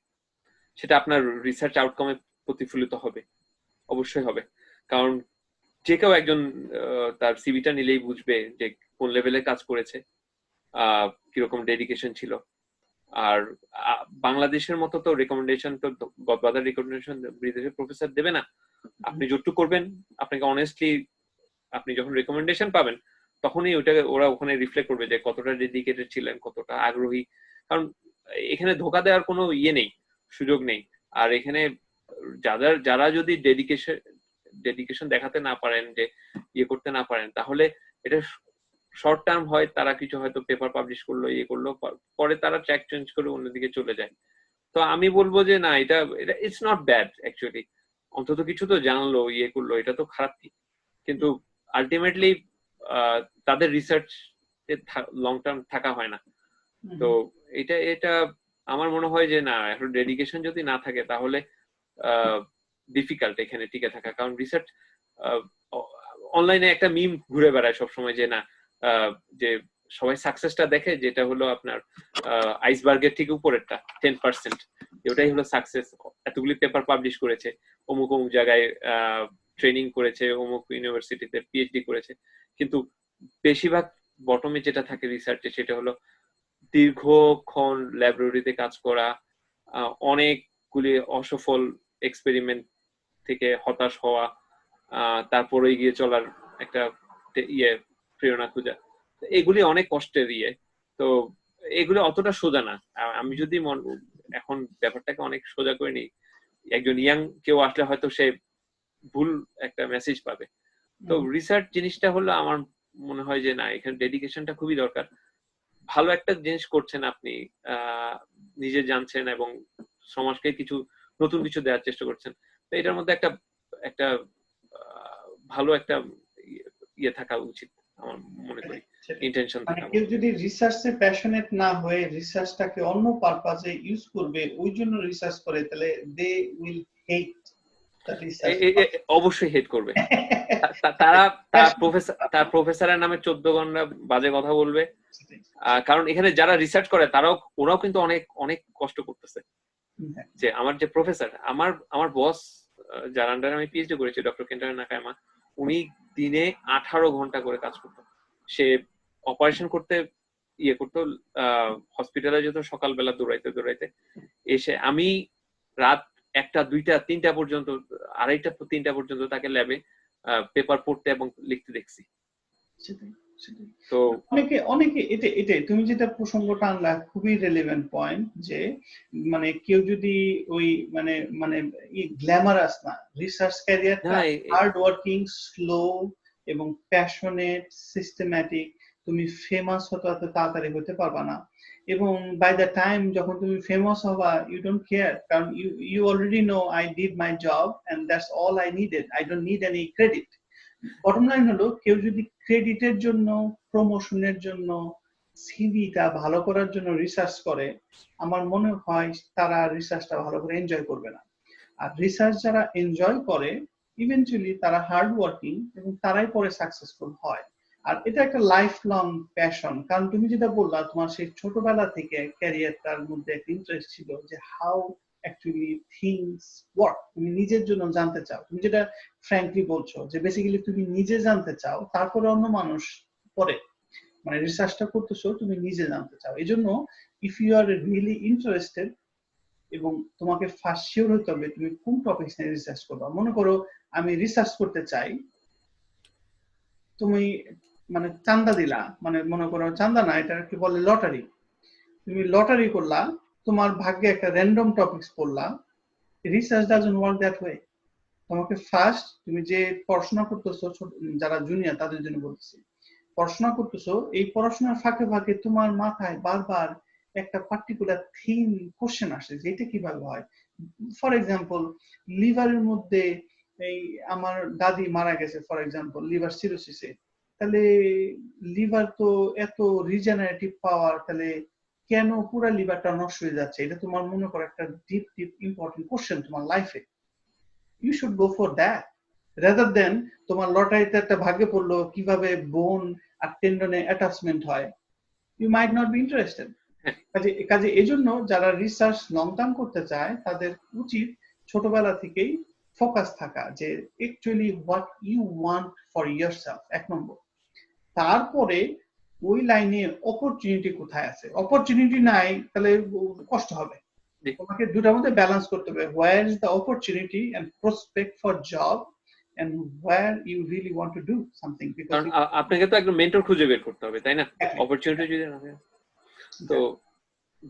সেটা আপনার রিসার্চ আউটকামে প্রতিফলিত হবে, অবশ্যই হবে। কারণ যে কেউ একজন তার সিভিটা নিলেই বুঝবে যে কোন লেভেলে কাজ করেছে, কিরকম ডেডিকেশন ছিল। আর বাংলাদেশের মতো তো রেকমেন্ডেশন তো গদবাদার রেকমেন্ডেশন বিদেশের প্রফেসর দেবে না। আপনি যতটুকু করবেন, আপনাকে অনেস্টলি আপনি যখন রেকমেন্ডেশন পাবেন তখনই ওরা ওখানে রিফ্লেক্ট করবে যে কতটা ডেডিকেটেড ছিলেন, কতটা আগ্রহী। কারণ এখানে ধোকা দেওয়ার কোনো ইয়ে নেই, সুযোগ নেই। আর এখানে যারা যদি ডেডিকেশন দেখাতে না পারেন, যে ইয়ে করতে না পারেন, তাহলে এটা শর্ট টার্ম হয়, তারা কিছু হয়তো পেপার পাবলিশ করলো, ইয়ে করলো, পরে তারা ট্র্যাক চেঞ্জ করে অন্যদিকে চলে যায়। তো আমি বলবো যে না, এটা ইটস নট ব্যাড অ্যাকচুয়ালি, অন্তত কিছু তো জানলো, ইয়ে করলো, এটা তো খারাপ কি। কিন্তু আলটিমেটলি তাদের রিসার্চ লং টার্ম থাকা হয় না। তো এটা আমার মনে হয় যে না, এখন ডেডিকেশন যদি না থাকে তাহলে ডিফিকাল্ট এখানে টিকে থাকা। কারণ রিসার্চ অনলাইনে একটা মিম ঘুরে বেড়ায় সবসময় যে না, যে সবাই সাকসেসটা দেখে যেটা হলো আপনার আইসবার্গের ঠিক উপরেরটা 10%, ওটাই হলো সাকসেস। এতগুলি পেপার পাবলিশ করেছে, অমুক অমুক জায়গায় ট্রেনিং করেছে, অমুক ইউনিভার্সিটিতে পিএইচডি করেছে। কিন্তু বেশিরভাগ বটমে যেটা থাকে রিসার্চে, সেটা হলো দীর্ঘক্ষণ ল্যাবরেটরিতে কাজ করা, অনেকগুলি অসফল এক্সপেরিমেন্ট থেকে হতাশ হওয়া, তারপরে এগিয়ে চলার একটা প্রেরণা খোঁজা। এগুলি অনেক কষ্টের ইয়ে। তো এগুলো অতটা সোজা না। আমি যদি এখন ব্যাপারটাকে অনেক সোজা করে নিই, একজন ইয়াং কেউ আসলে হয়তো সে ভুল একটা মেসেজ পাবে। তো রিসার্চ জিনিসটা হলো আমার মনে হয় যে না, এখানে ডেডিকেশনটা খুবই দরকার। ভালো একটা জিনিস করছেন আপনি, নিজে জানছেন এবং সমাজকে কিছু নতুন কিছু দেওয়ার চেষ্টা করছেন। তো এটার মধ্যে একটা ভালো একটা ইয়ে থাকা উচিত আমার মনে করি, ইন্টেনশন থাকা। কেউ যদি রিসার্চে প্যাশনেট না হয়ে রিসার্চটাকে অন্য পারপাজে ইউজ করবে, ওই জন্য রিসার্চ করে, তাহলে they will hate the research. অবশ্যই হেট করবে। তার প্রফেসরের নামে 14 ঘন্টা বাজে কথা বলবে। কারণ এখানে যারা রিসার্চ করে ওরাও কিন্তু অনেক অনেক কষ্ট করতেছে। যে আমার যে প্রফেসর, আমার বস যার আন্ডারে আমি পিএইচডি করেছি, ডক্টর কেন্টার নাকায়ামা, উনি দিনে 18 ঘন্টা করে কাজ করতেন। সে অপারেশন করতে ইয়ে করতো, হসপিটালে যেত সকালবেলা দৌড়াইতে এসে, আমি রাত 1টা 2টা 3টা পর্যন্ত, 2:30 3টা পর্যন্ত তাকে ল্যাবে পেপার পড়তে এবং লিখতে দেখছি। তো অনেকে এটা তুমি যেটা প্রসঙ্গটা আনলা খুবই রেলেভেন্ট পয়েন্ট, যে মানে কেউ যদি ওই মানে মানে গ্ল্যামারাস না, রিসার্চ ক্যারিয়ারটা হার্ড ওয়ার্কিং, স্লো এবং প্যাশনেট, সিস্টেম্যাটিক, তুমি ফেমাস হতে এত তাড়াতাড়ি হতে পারবা না। এবং বাই দ্য টাইম যখন তুমি ফেমাস হবা, ইউ ডোন্ট কেয়ার, কারণ you already know I did my job and that's all I needed, I don't need any credit. Bottom line হলো, কেউ যদি ক্রেডিটের জন্য, প্রমোশনের জন্য, সিভিটা ভালো করার জন্য রিসার্চ করে, আমার মনে হয় তারা রিসার্চটা ভালো করে এনজয় করবে না। আর রিসার্চ যারা এনজয় করে, ইভেন্চুয়ালি তারা হার্ড ওয়ার্কিং এবং তারাই পরে সাকসেসফুল হয়। আর এটা একটা লাইফ লং প্যাশন। কারণ তুমি যেটা বললা, তোমার সেই ছোটবেলা থেকে ক্যারিয়ারটার মধ্যে একটা ইন্টারেস্ট ছিল যে হাউ অ্যাকচুয়ালি থিংস ওয়ার্ক, তুমি নিজের জন্য জানতে চাও। তুমি যেটা ফ্র্যাঙ্কলি বলছো যে বেসিক্যালি তুমি নিজে জানতে চাও, তারপরে অন্য মানুষ পরে, মানে রিসার্চটা করতেছো তুমি নিজে জানতে চাও। এই জন্য if you are really interested, এবং তোমাকে ফার্স্ট শিওর হতে হবে তুমি কোন টপিকস নিয়ে রিসার্চ করবা। মনে করো আমি রিসার্চ করতে চাই, তুমি মানে চান্দা দিলা, মানে মনে করো চান্দা না, এটা কি বলে লটারি, তুমি লটারি করলা, তোমার ভাগ্যে একটা র্যান্ডম টপিকস পড়লা, research doesn't work that way. তোমাকে ফার্স্ট তুমি যে পড়াশোনা করতেছো, যারা জুনিয়র তাদের জন্য বলতেছি, পড়াশোনা করতেছো, এই পড়াশোনার ফাঁকে ফাঁকে তোমার মাথায় বারবার একটা পার্টিকুলার থিম কোশ্চেন আসে যে এটা কিভাবে হয়। ফর এক্সাম্পল, লিভারের মধ্যে এই আমার দাদি মারা গেছে ফর এক্সাম্পল লিভার সিরোসিসে, তাহলে লিভার তো এত রিজেনারেটিভ পাওয়ার, তাহলে কেন পুরো লিভারটা নষ্ট হয়ে যাচ্ছে? এটা তোমার মনে করো একটা ডিপ ডিপ ইম্পর্টেন্ট কোশ্চেন তোমার লাইফে। You should go for that rather than তোমার লটারিতে একটা ভাগ্যে পড়লো কিভাবে বোন আর টেন্ডনে অ্যাটাচমেন্ট হয়, you might not be interested. কাজে এজন্য যারা রিসার্চ লং টার্ম করতে চায় তাদের উচিত ছোটবেলা থেকেই ফোকাস থাকা যে actually what you want for yourself, এক নম্বর। তারপরে ওই লাইনে অপরচুনিটি কোথায় আছে, অপরচুনিটি নাই তাহলে কষ্ট হবে। তোমাকে দুটার মধ্যে ব্যালেন্স করতে হবে, where is the opportunity and prospect for job and where you really want to do something, because আপনাকে তো একদম মেন্টর খুঁজে বের করতে হবে, তাই না? অপরচুনিটি যদি না থাকে। তো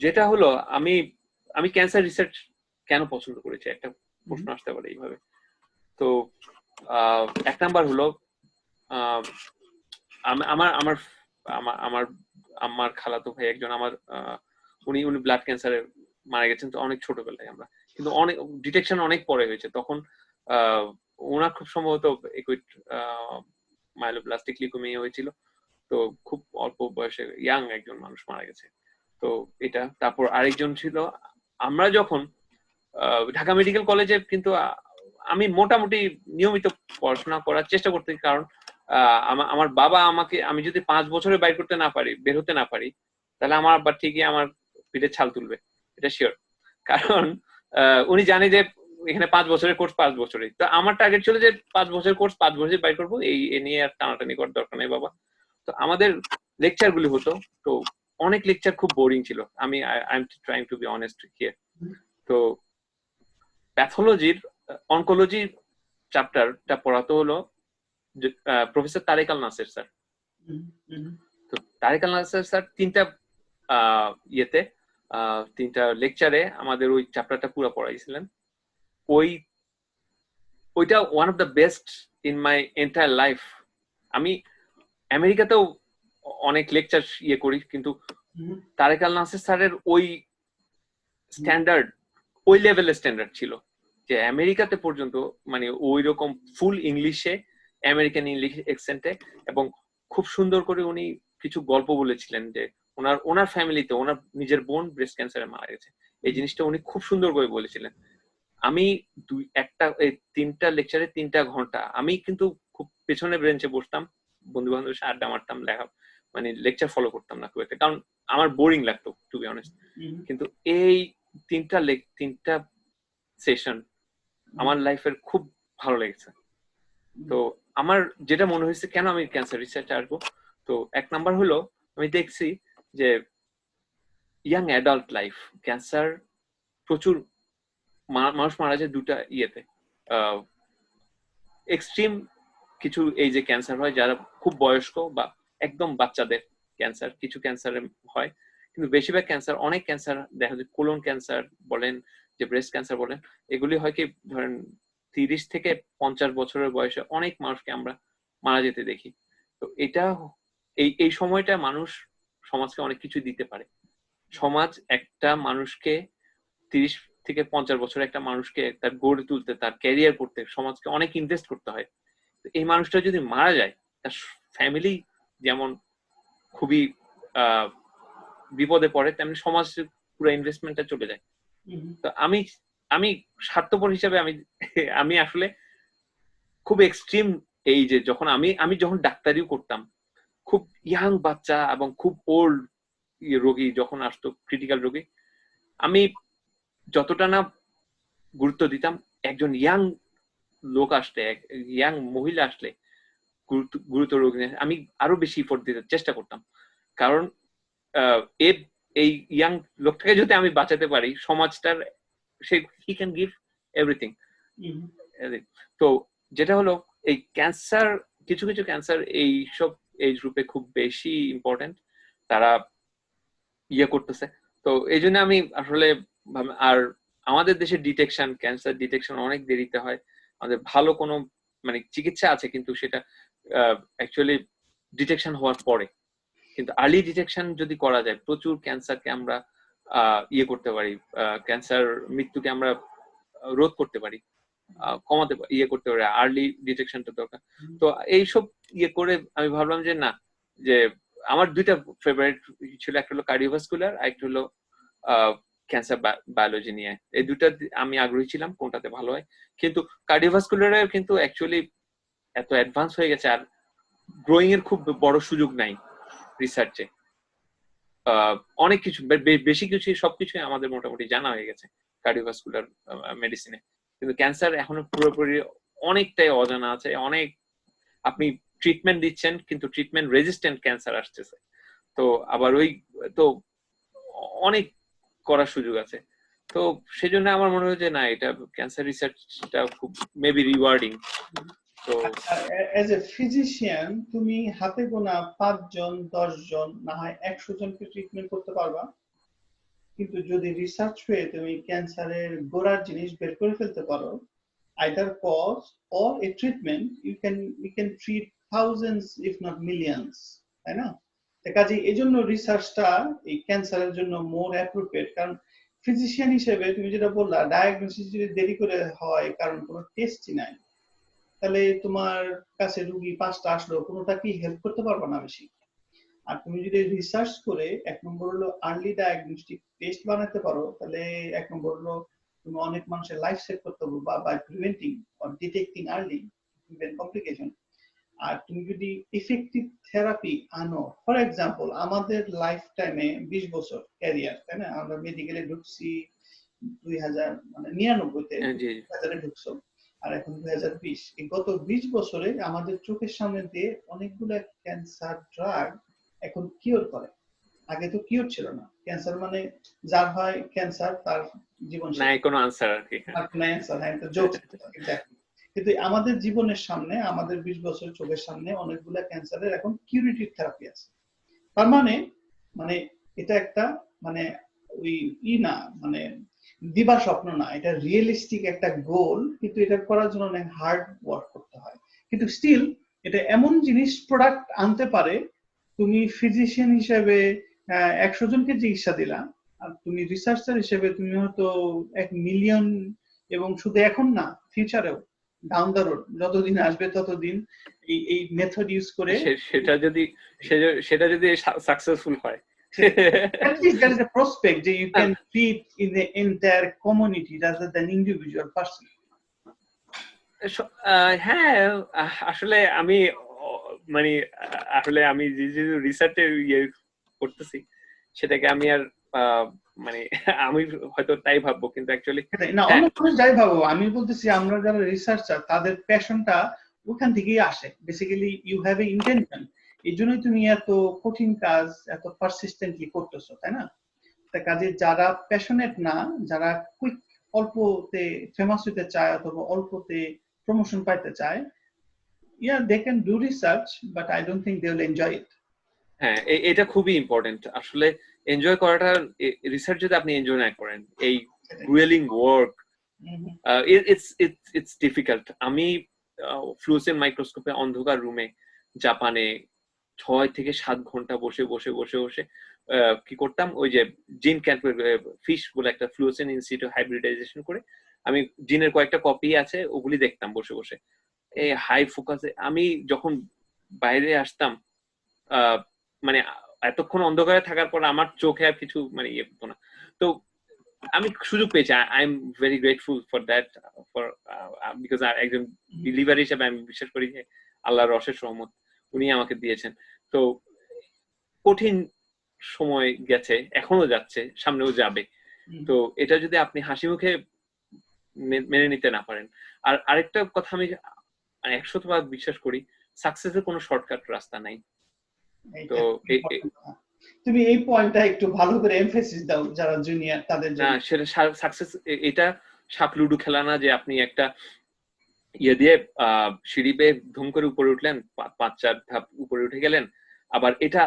যেটা হলো, আমি আমি ক্যান্সার রিসার্চ কেন পছন্দ করেছি, একটা প্রশ্ন আসতে পারে এইভাবে। তো এক নাম্বার হলো আমার আমার আমার আমার খালাতো ভাই একজন, আমার উনি ব্লাড ক্যান্সারে মারা গেছেন তো অনেক ছোটবেলায়। আমরা কিন্তু অনেক ডিটেকশন অনেক পরে হয়েছে, তখন ওনার খুব সম্ভবত একুইট মাইলোব্লাস্টিক লিউকেমিয়া হয়েছিল। তো খুব অল্প বয়সে ইয়াং একজন মানুষ মারা গেছে। তো এটা, তারপর আরেকজন ছিল, আমরা যখন ঢাকা মেডিকেল কলেজে, কিন্তু আমি মোটামুটি নিয়মিত পড়াশোনা করার চেষ্টা করতে, কারণ আমার বাবা আমাকে, আমি যদি 5 বছরে বের করতে না পারি, বের হতে না পারি, তাহলে আমার আব্বা ঠিকই আমার পিঠে ছাল তুলবে, এটা শিওর। কারণ উনি জানে যে এখানে 5 বছরের কোর্স 5 বছরেই, তো আমার টার্গেট ছিল যে 5 বছরের কোর্স 5 বছরে বের করবো, এই নিয়ে আর টানাটানি করার দরকার নেই বাবা। তো আমাদের লেকচার গুলি হতো, তো অনেক লেকচার খুব বোরিং ছিল। আমি I am trying to be honest here. তো প্যাথোলজির অনকোলজি চ্যাপ্টারটা পড়াতো হলো প্রফেসর তারেক আল নাসের স্যার। তো তারেক আল নাসের স্যার তিনটা লেকচারে আমাদের ওই চ্যাপ্টারটা পুরো পড়াইছিলেন। ওইটা one of the best in my entire life. আমি আমেরিকাতেও অনেক লেকচার করি, কিন্তু তারেক আল নাসের স্যারের ওই স্ট্যান্ডার্ড, ওই লেভেলের স্ট্যান্ডার্ড ছিল যে আমেরিকাতে পর্যন্ত, মানে ওই রকম ফুল ইংলিশে, আমেরিকান ইংলিশ অ্যাকসেন্টে, এবং খুব সুন্দর করে উনি কিছু গল্প বলেছিলেন যে ওনার ফ্যামিলিতে ওনার নিজের বোন ব্রেস্ট ক্যান্সারে মারা গেছে। এই জিনিসটা উনি খুব সুন্দর করে বলেছিলেন। আমি তিনটা লেকচারে 3টা ঘন্টা আমি কিন্তু খুব পেছনে বেঞ্চে বসতাম, বন্ধু বান্ধবের সাথে আড্ডা মারতাম, মানে লেকচার ফলো করতাম না খুব একটা, কারণ আমার বোরিং লাগতো টু বি অনেস্ট। কিন্তু এই তিনটা সেশন আমার লাইফের খুব ভালো লেগেছে। তো আমার যেটা মনে হয়েছে কেন আমি ক্যান্সার রিসার্চে আসবো, তো এক নাম্বার হলো আমি দেখছি যে ইয়াং অ্যাডাল্ট লাইফ, ক্যান্সার প্রচুর মানুষ মারা যায় দুটা ইয়েতে। এক্সট্রিম কিছু এই যে ক্যান্সার হয় যারা খুব বয়স্ক বা একদম বাচ্চাদের ক্যান্সার, কিছু ক্যান্সার হয়, কিন্তু বেশিরভাগ ক্যান্সার, অনেক ক্যান্সার দেখা যায়, কোলন ক্যান্সার বলেন, যে ব্রেস্ট ক্যান্সার বলেন, এগুলি হয় কি ধরেন 30 থেকে 50 বছরের বয়সে অনেক মানুষকে আমরা মারা যেতে দেখি। তো এটা এই সময়টা মানুষ সমাজকে অনেক কিছু দিতে পারে। সমাজ একটা মানুষকে 30 থেকে 50 বছর একটা মানুষকে তার গড়ে তুলতে, তার ক্যারিয়ার করতে সমাজকে অনেক ইনভেস্ট করতে হয়। এই মানুষটা যদি মারা যায়, তার ফ্যামিলি যেমন খুবই বিপদে পড়ে, তেমনি সমাজ পুরো ইনভেস্টমেন্টটা চলে যায়। তো আমি স্বার্থপর হিসাবে আমি আসলে খুব এক্সট্রিম, এই যে যখন আমি যখন ডাক্তারিও করতাম, খুব ইয়াং বাচ্চা এবং খুব ওল্ড রোগী যখন আসতো, ক্রিটিক্যাল রোগী, আমি যতটা না গুরুত্ব দিতাম, একজন ইয়াং লোক আসলে, ইয়াং মহিলা আসলে গুরুতর রোগী, আমি আরো বেশি ইফোর্ট দিতে চেষ্টা করতাম। কারণ এই ইয়াং লোকটাকে যদি আমি বাঁচাতে পারি, সমাজটার হি ক্যান গিভ এভরিথিং। তো যেটা হলো এই ক্যান্সার, কিছু কিছু ক্যান্সার এই সব এজ গ্রুপে খুব বেশি ইম্পর্টেন্ট, তারা করতেছে। তো এই জন্য আমি আসলে, আর আমাদের দেশে ক্যান্সার ডিটেকশন অনেক দেরিতে হয়। আমাদের ভালো কোনো মানে চিকিৎসা আছে, কিন্তু সেটা অ্যাকচুয়ালি ডিটেকশন হওয়ার পরে। কিন্তু আর্লি ডিটেকশন যদি করা যায়, প্রচুর ক্যান্সারকে আমরা ইয়ে করতে পারি, ক্যান্সার মৃত্যুকে আমরা রোধ করতে পারি, কমাতে ইয়ে করতে পারি। আর্লি ডিটেকশনটা দরকার। তো এইসব ইয়ে করে আমি ভাবলাম যে না, যে আমার দুইটা ফেভারিট ছিল, একটা হলো কার্ডিওভাস্কুলার, আর একটা হলো ক্যান্সার বায়োলজি নিয়ে। এই দুটা আমি আগ্রহী ছিলাম কোনটাতে ভালো হয়। কিন্তু কার্ডিওভাস্কুলারের কিন্তু অ্যাকচুয়ালি এত অ্যাডভান্স হয়ে গেছে, আর গ্রোয়িং এর খুব বড় সুযোগ নাই রিসার্চে। অনেক কিছু বেশি কিছু সবকিছু আমাদের মোটামুটি জানা হয়ে গেছে কার্ডিওভাস্কুলার মেডিসিনে, কিন্তু ক্যান্সার এখনো পুরোপুরি অনেকটাই অজানা আছে। অনেক আপনি ট্রিটমেন্ট দিচ্ছেন, কিন্তু ট্রিটমেন্ট রেজিস্ট্যান্ট ক্যান্সার আসতেছে। তো আবার ওই তো অনেক করার সুযোগ আছে। তো সেজন্য আমার মনে হয় যে না, এটা ক্যান্সার রিসার্চটা খুব মেবি রিওয়ার্ডিং। তো অ্যাজ এ ফিজিশিয়ান তুমি হাতে গোনা 5 জন 10 জন না হয় 100 জনকে ট্রিটমেন্ট করতে পারবা, কিন্তু যদি রিসার্চ হয়ে তুমি ক্যান্সারের গোড়ার জিনিস বের করে ফেলতে পারো, either cause or a treatment, you can treat thousands if not millions, তাই না? কাজে এই জন্য রিসার্চটা এই ক্যান্সারের জন্য মোর অ্যাপ্রোপ্রিয়েট। কারণ ফিজিশিয়ান হিসেবে তুমি যেটা বললা, ডায়াগনোসিস যদি দেরি করে হয় কারণ কোনো টেস্টই নাই, তাহলে তোমার কাছে রুগী 5টা আসলো, কোনোটাকেই হেল্প করতে পারবে না বেশি। আর তুমি যদি রিসার্চ করে 1 নম্বর হলো আর্লি ডায়াগনস্টিক টেস্ট বানাতে পারো, তাহলে 1 নম্বর হলো তুমি অনেক মানুষের লাইফ সেভ করতে পারো by preventing or detecting early prevent complication. আর তুমি যদি ইফেক্টিভ থেরাপি আনো, ফর এক্সাম্পল আমাদের লাইফ টাইমে 20 বছর ক্যারিয়ার, তাই না? আমরা মেডিকেলে ঢুকছি 99-তে, 2000-এ ঢুকছো, আর এখন 2020। এই গত 20 বছরে আমাদের চোখের সামনে দিয়ে অনেকগুলো ক্যান্সার ড্রাগ এখন কিওর করে। আগে তো কিওর ছিল না। ক্যান্সার মানে যার হয় ক্যান্সার, তার জীবন নাই কোনো আনসার আর কি। হ্যাঁ, তো জোক। কিন্তু আমাদের জীবনের সামনে, আমাদের 20 বছর চোখের সামনে অনেকগুলো ক্যান্সারের এখন কিউরেটিভ থেরাপি আছে। তার মানে এটা একটা মানে ওই না, মানে দিবা স্বপ্ন না, এটা রিয়েলিস্টিক একটা গোল, কিন্তু এটা করার জন্য অনেক হার্ড ওয়ার্ক করতে হয়। কিন্তু স্টিল এটা এমন জিনিস প্রোডাক্ট আনতে পারে, তুমি ফিজিশিয়ান হিসেবে 100 জনকে চিকিৎসা দিলা, আর তুমি রিসার্চার হিসেবে তুমি হয়তো 1 মিলিয়ন, এবং শুধু এখন না, ফিউচারেও, ডাউন দ্য রোড, যতদিন আসবে ততদিন এই মেথড ইউজ করে সেটা যদি সাকসেসফুল হয়, at least there is a prospect that you can treat in the entire community rather than individual person. হ্যাঁ, আসলে আমি মানে আসলে আমি যে রিসার্চে ইয়ে করতেছি, সেটাকে আমি আর মানে আমি হয়তো তাই ভাববো, কিন্তু অ্যাকচুয়ালি না, অনেক মানুষ যাই ভাবো, আমি বলতেছি আমরা যারা রিসার্চার তাদের প্যাশনটা ওখান থেকেই আসে। Basically you have a intention, এই জন্যই তুমি এত কঠিন কাজ এত পারসিস্টেন্টলি করতেছো, তাই না? কাজে যারা প্যাশনেট না, যারা কুইক অল্পতে ফেমাস হতে চায় অথবা অল্পতে প্রমোশন পাইতে চায়, they can do research, but I don't think they will enjoy it. হ্যাঁ, এটা খুবই ইম্পর্টেন্ট আসলে, এনজয় করাটা। রিসার্চ যদি আপনি এনজয় না করেন, এই গ্রুয়েলিং ওয়ার্ক, ইটস ডিফিকাল্ট। আমি ফ্লুসেন্ট মাইক্রোস্কোপে অন্ধকার রুমে জাপানে 6 থেকে 7 ঘন্টা বসে বসে বসে বসে কি করতাম, ওই যে জিন ফিশ বলে একটা ফ্লুসেন্ট ইনসিটু হাইব্রিডাইজেশন করে, আমি জিনের কয়েকটা কপি আছে, ওগুলি দেখতাম বসে বসে এই হাই ফোকাসে। আমি যখন বাইরে আসতাম, মানে এতক্ষণ অন্ধকারে থাকার পর আমার চোখে আর কিছু ইয়ে হতো না। তো আমি সুযোগ পেয়েছি, I am very grateful for that, for because একজন বিলিভার হিসেবে আমি বিশ্বাস করি যে আল্লাহর অশেষ রহমত উনি আমাকে দিয়েছেন। তো কঠিন সময় গেছে, এখনো যাচ্ছে, সামনেও যাবে। তো এটা যদি আপনি হাসি মুখে মেনে নিতে না পারেন। আর আরেকটা কথা আমি 100% বিশ্বাস করি, সাকসেসের কোনো শর্টকাট রাস্তা নাই। তো তুমি এই পয়েন্টটা একটু ভালো করে এমফেসিস দাও যারা জুনিয়র তাদের জন্য। না, সেটা সাকসেস, এটা সাপ লুডো খেলা না যে আপনি একটা ইয়ে দিয়ে সিঁড়ি বেয়ে ধুম করে উপরে উঠলেন, 5-4 ধাপ উপরে উঠে গেলেন। আবার এটা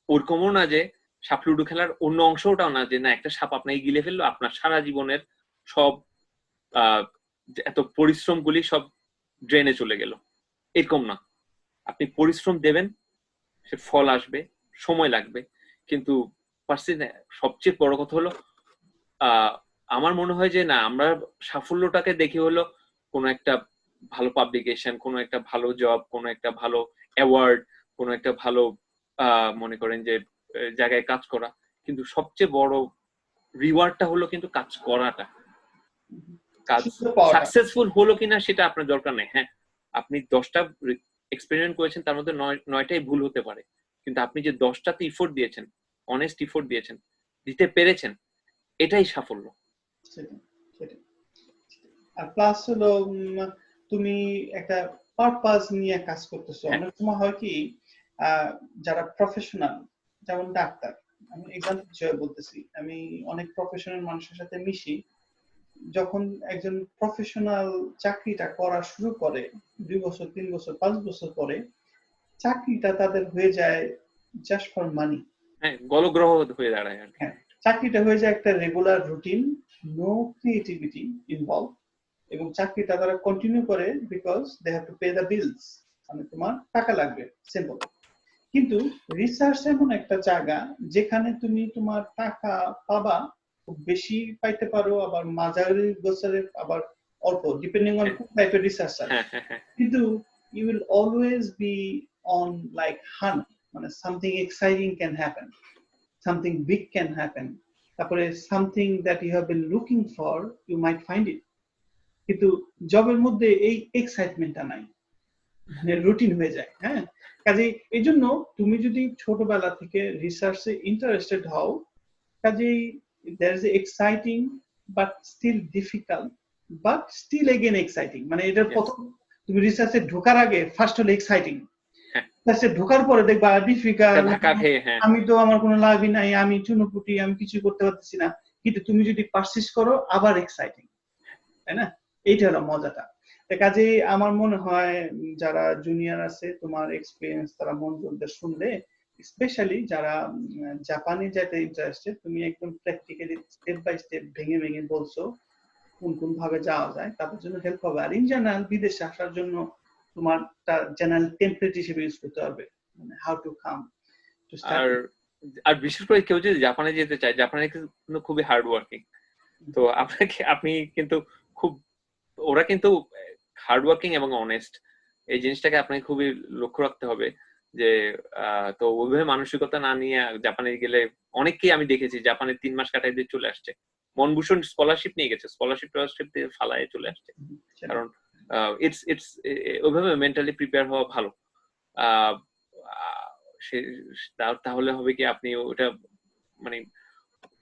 ওরকমও না যে সাপ লুডো খেলার অন্য অংশটাও না যে না একটা সাপ আপনাকে গিলে ফেললো, আপনার সারা জীবনের সব এত পরিশ্রমগুলি সব ড্রেনে চলে গেল, এরকম না। আপনি পরিশ্রম দেবেন, সে ফল আসবে, সময় লাগবে, কিন্তু সবচেয়ে বড় কথা হলো আমার মনে হয় যে না, আমরা সাফল্যটাকে দেখি হলো কোনো একটা ভালো পাবলিকেশন, কোনো একটা ভালো জব, কোনো একটা ভালো অ্যাওয়ার্ড, কোনো একটা ভালো মনে করেন যে জায়গায় কাজ করা, কিন্তু সবচেয়ে বড় রিওয়ার্ডটা হলো কিন্তু কাজ করাটা। কাজ সুযোগ পাওয়াটা। সাকসেসফুল হলো কিনা সেটা আপনার দরকার নেই। হ্যাঁ, আপনি 10টা এক্সপেরিমেন্ট করেছেন, তার মধ্যে 9টাই ভুল হতে পারে, কিন্তু আপনি যে 10টাতে ইফোর্ট দিয়েছেন, অনেস্ট ইফোর্ট দিয়েছেন, দিতে পেরেছেন, এটাই সাফল্য। সেটাই, সেটাই। আর প্লাস হলো তুমি একটা পারপাস নিয়ে কাজ করতেছো। হ্যাঁ, অনেক সময় হয় কি যারা প্রফেশনাল, যেমন ডাক্তার, আমি এক্সাম্পল হিসেবে বলতেছি, আমি অনেক প্রফেশনাল মানুষের সাথে মিশি। যখন একজন প্রফেশনাল চাকরিটা করা শুরু করে 2 বছর, 3 বছর, 5 বছর পরে চাকরিটা তাদের হয়ে যায় জাস্ট ফর মানি। হ্যাঁ, গলগ্রহ হয়ে দাঁড়ায় আর কি। হ্যাঁ, চাকরিটা হয়ে যায় একটা regular routine, no creativity involve, এবং চাকরিটা তারা কন্টিনিউ করে because they have to pay the bills, মানে তোমার টাকা লাগবে, সিম্পল। কিন্তু রিসার্চ এমন একটা জায়গা যেখানে তুমি তোমার টাকা পাবা, খুব বেশি পাইতে পারো, আবার মাঝারি গোছের, আবার অল্প, ডিপেন্ডিং অন কোন টাইপের রিসার্চার। হ্যাঁ, হ্যাঁ, হ্যাঁ, কিন্তু you will always be on like hunt, মানে something exciting can happen, something big can happen, তারপরে something that you have been looking for, you might find it. কিন্তু জবের মধ্যে এই এক্সাইটমেন্টটা নাই, মানে রুটিন হয়ে যায়। হ্যাঁ, কাজেই এই জন্য তুমি যদি ছোটবেলা থেকে রিসার্চে ইন্টারেস্টেড হও, কাজেই there is a exciting but still difficult but still again exciting, মানে এটার Yes. প্রথম তুমি রিসার্চে ঢোকার আগে ফার্স্ট হলো এক্সাইটিং, হ্যাঁ, রিসার্চে ঢোকার পরে দেখবা ডিফিকাল্ট, ধাক্কা খেয়ে, হ্যাঁ, আমি তো আমার কোনো লাভই নাই, আমি চুনোপুটি, আমি কিছু করতে পারতেছি না। কিন্তু তুমি যদি পারসিস্ট করো আবার এক্সাইটিং, তাই না? এইটা হলো মজাটা। কাজে আমার মনে হয় যারা জুনিয়র আছে, তোমার এক্সপিরিয়েন্স তারা মনোযোগ দিয়ে শুনলে, স্পেশালি যারা জাপানে যেতে ইন্টারেস্টেড, তুমি একদম প্র্যাকটিক্যালি স্টেপ বাই স্টেপ ভেঙে ভেঙে বলছো কোন কোন ভাবে যাওয়া যায়, তাদের জন্য হেল্প হবে। আর ইন জেনারেল বিদেশে আসার জন্য তোমার জেনারেল টেমপ্লেট হিসেবে ইউজ করতে হবে, মানে how to come to or start. আর বিশেষ করে কেউ যদি জাপানে যেতে চায়, জাপানে কিন্তু খুবই হার্ড ওয়ার্কিং। তো আপনি কিন্তু খুব, ওরা কিন্তু হার্ড ওয়ার্কিং এবং অনেস্ট, এই জিনিসটাকে আপনাকে খুবই লক্ষ্য রাখতে হবে। যে তো ওইভাবে মানসিকতা না নিয়ে জাপানে গেলে, অনেককেই আমি দেখেছি জাপানে 3 মাস কাটাই দিয়ে চলে আসছে, মনভূষণ স্কলারশিপ নিয়ে গেছে, স্কলারশিপ দিয়ে ফালায় চলে আসছে। কারণ ইটস ইটস ওইভাবে মেন্টালি প্রিপেয়ার হওয়া ভালো। তাহলে হবে কি, আপনি ওটা মানে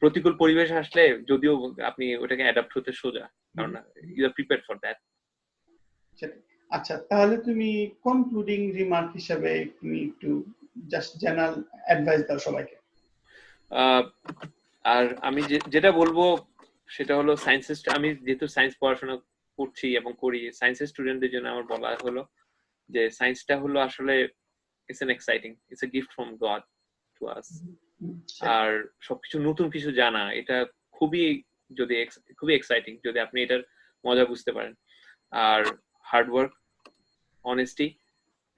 প্রতিকূল পরিবেশ আসলে যদিও আপনি ওটাকে অ্যাডাপ্ট হতে সোজা, কারণ you are prepared for that. আচ্ছা, তাহলে তুমি কনক্লুডিং রিমার্ক হিসেবে তুমি একটু জাস্ট জেনারেল অ্যাডভাইস দাও সবাইকে। আর আমি যেটা বলবো সেটা হলো, আমি যেহেতু সায়েন্স পড়াশোনা করছি এবং করি, সায়েন্সের স্টুডেন্টদের জন্য আমার বলা হলো যে সায়েন্সটা হলো আসলে it's an exciting, it's a gift from god to us. আর সবকিছু নতুন কিছু জানা, এটা খুবই খুবই এক্সাইটিং যদি আপনি এটার মজা বুঝতে পারেন। আর হার্ড ওয়ার্ক, অনেস্টি,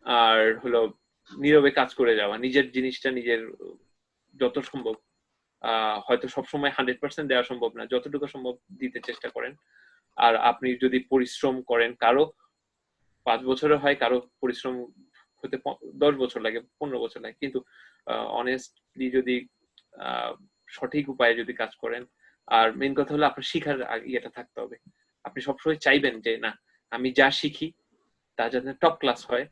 আর হলো নীরবে কাজ করে যাওয়া, নিজের জিনিসটা নিজের যত সম্ভব, হয়তো সবসময় 100% দেওয়া সম্ভব না, যতটুকু সম্ভব দিতে চেষ্টা করেন। আর আপনি যদি পরিশ্রম করেন, কারো 5 বছরে হয়, কারো পরিশ্রম হতে 10 বছর লাগে, 15 বছর লাগে, কিন্তু অনেস্টলি যদি সঠিক উপায়ে যদি কাজ করেন, আর মেইন কথা হলো আপনার শিখার ইয়েটা থাকতে হবে। আপনি সবসময় চাইবেন যে না, আমি যা শিখি তা যাতে টপ ক্লাস হয়,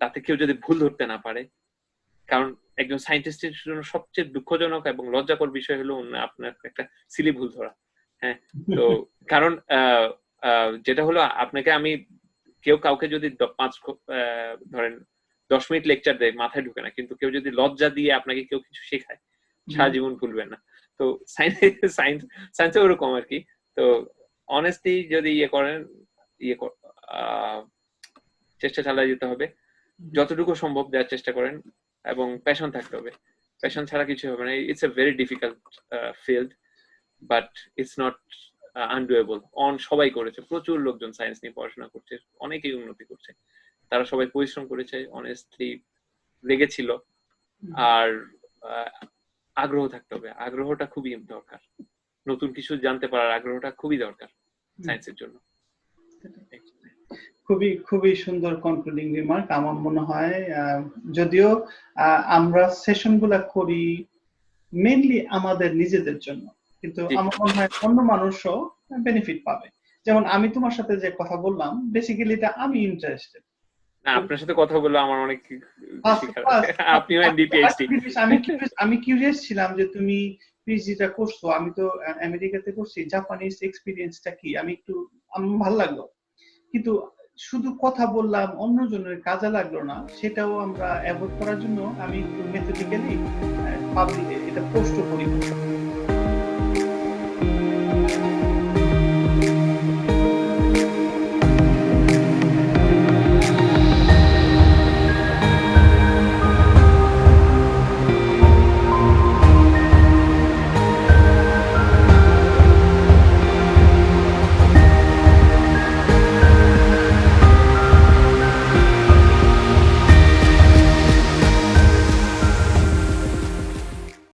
তাতে কেউ যদি ভুল ধরতে না পারে। কারণ একজন সায়েন্টিস্টের জন্য সবচেয়ে দুঃখজনক এবং লজ্জাকর বিষয় হলো আপনার একটা সিলি ভুল ধরা। হ্যাঁ, তো কারণ যেটা হলো, আপনাকে আমি, কেউ কাউকে যদি ধরেন 10 মিনিট লেকচার দেয়, মাথায় ঢুকে না, কিন্তু কেউ যদি লজ্জা দিয়ে আপনাকে কেউ কিছু শেখায়, সারা জীবন ভুলবেন না। তো সায়েন্সে ওরকম আর কি। তো অনেস্টলি যদি করেন, চেষ্টা চালিয়ে যেতে হবে, যতটুকু সম্ভব দেওয়ার চেষ্টা করেন, এবং প্যাশন থাকতে হবে। প্যাশন ছাড়া কিছু হবে না। It's a very difficult field, but it's not undoable. সবাই করেছে, প্রচুর লোকজন সায়েন্স নিয়ে পড়াশোনা করছে, অনেকেই উন্নতি করছে। তারা সবাই পরিশ্রম করেছে, অনেস্টলি লেগেছিল। আর আগ্রহ থাকতে হবে, আগ্রহটা খুবই দরকার। নতুন কিছু জানতে পারার আগ্রহটা খুবই দরকার সায়েন্সের জন্য। খুবই খুবই সুন্দর কনক্লুডিং রিমার্ক। আমার মনে হয় যদিও আমরা সেশন গুলা করি মেইনলি আমাদের নিজেদের জন্য, কিন্তু আমার মনে হয় অন্য মানুষও বেনিফিট পাবে। যেমন আমি তোমার সাথে যে কথা বললাম, বেসিক্যালি এটা আমি ইন্টারেস্টেড। না, আপনার সাথে কথা বলে আমার অনেক আপনিও এমডি পিএইচডি। আমি কিউরিয়াস ছিলাম যে তুমি পিএইচডিটা করছো, আমি তো আমেরিকাতে করছি, জাপানিজ এক্সপেরিয়েন্সটা কি, আমার ভালো লাগলো। কিন্তু শুধু কথা বললাম, অন্যজনের কাজে লাগলো না, সেটাও আমরা অ্যাভয়েড করার জন্য আমি একটু মেথডিক্যালি পাবলিক এটা পোস্ট করি।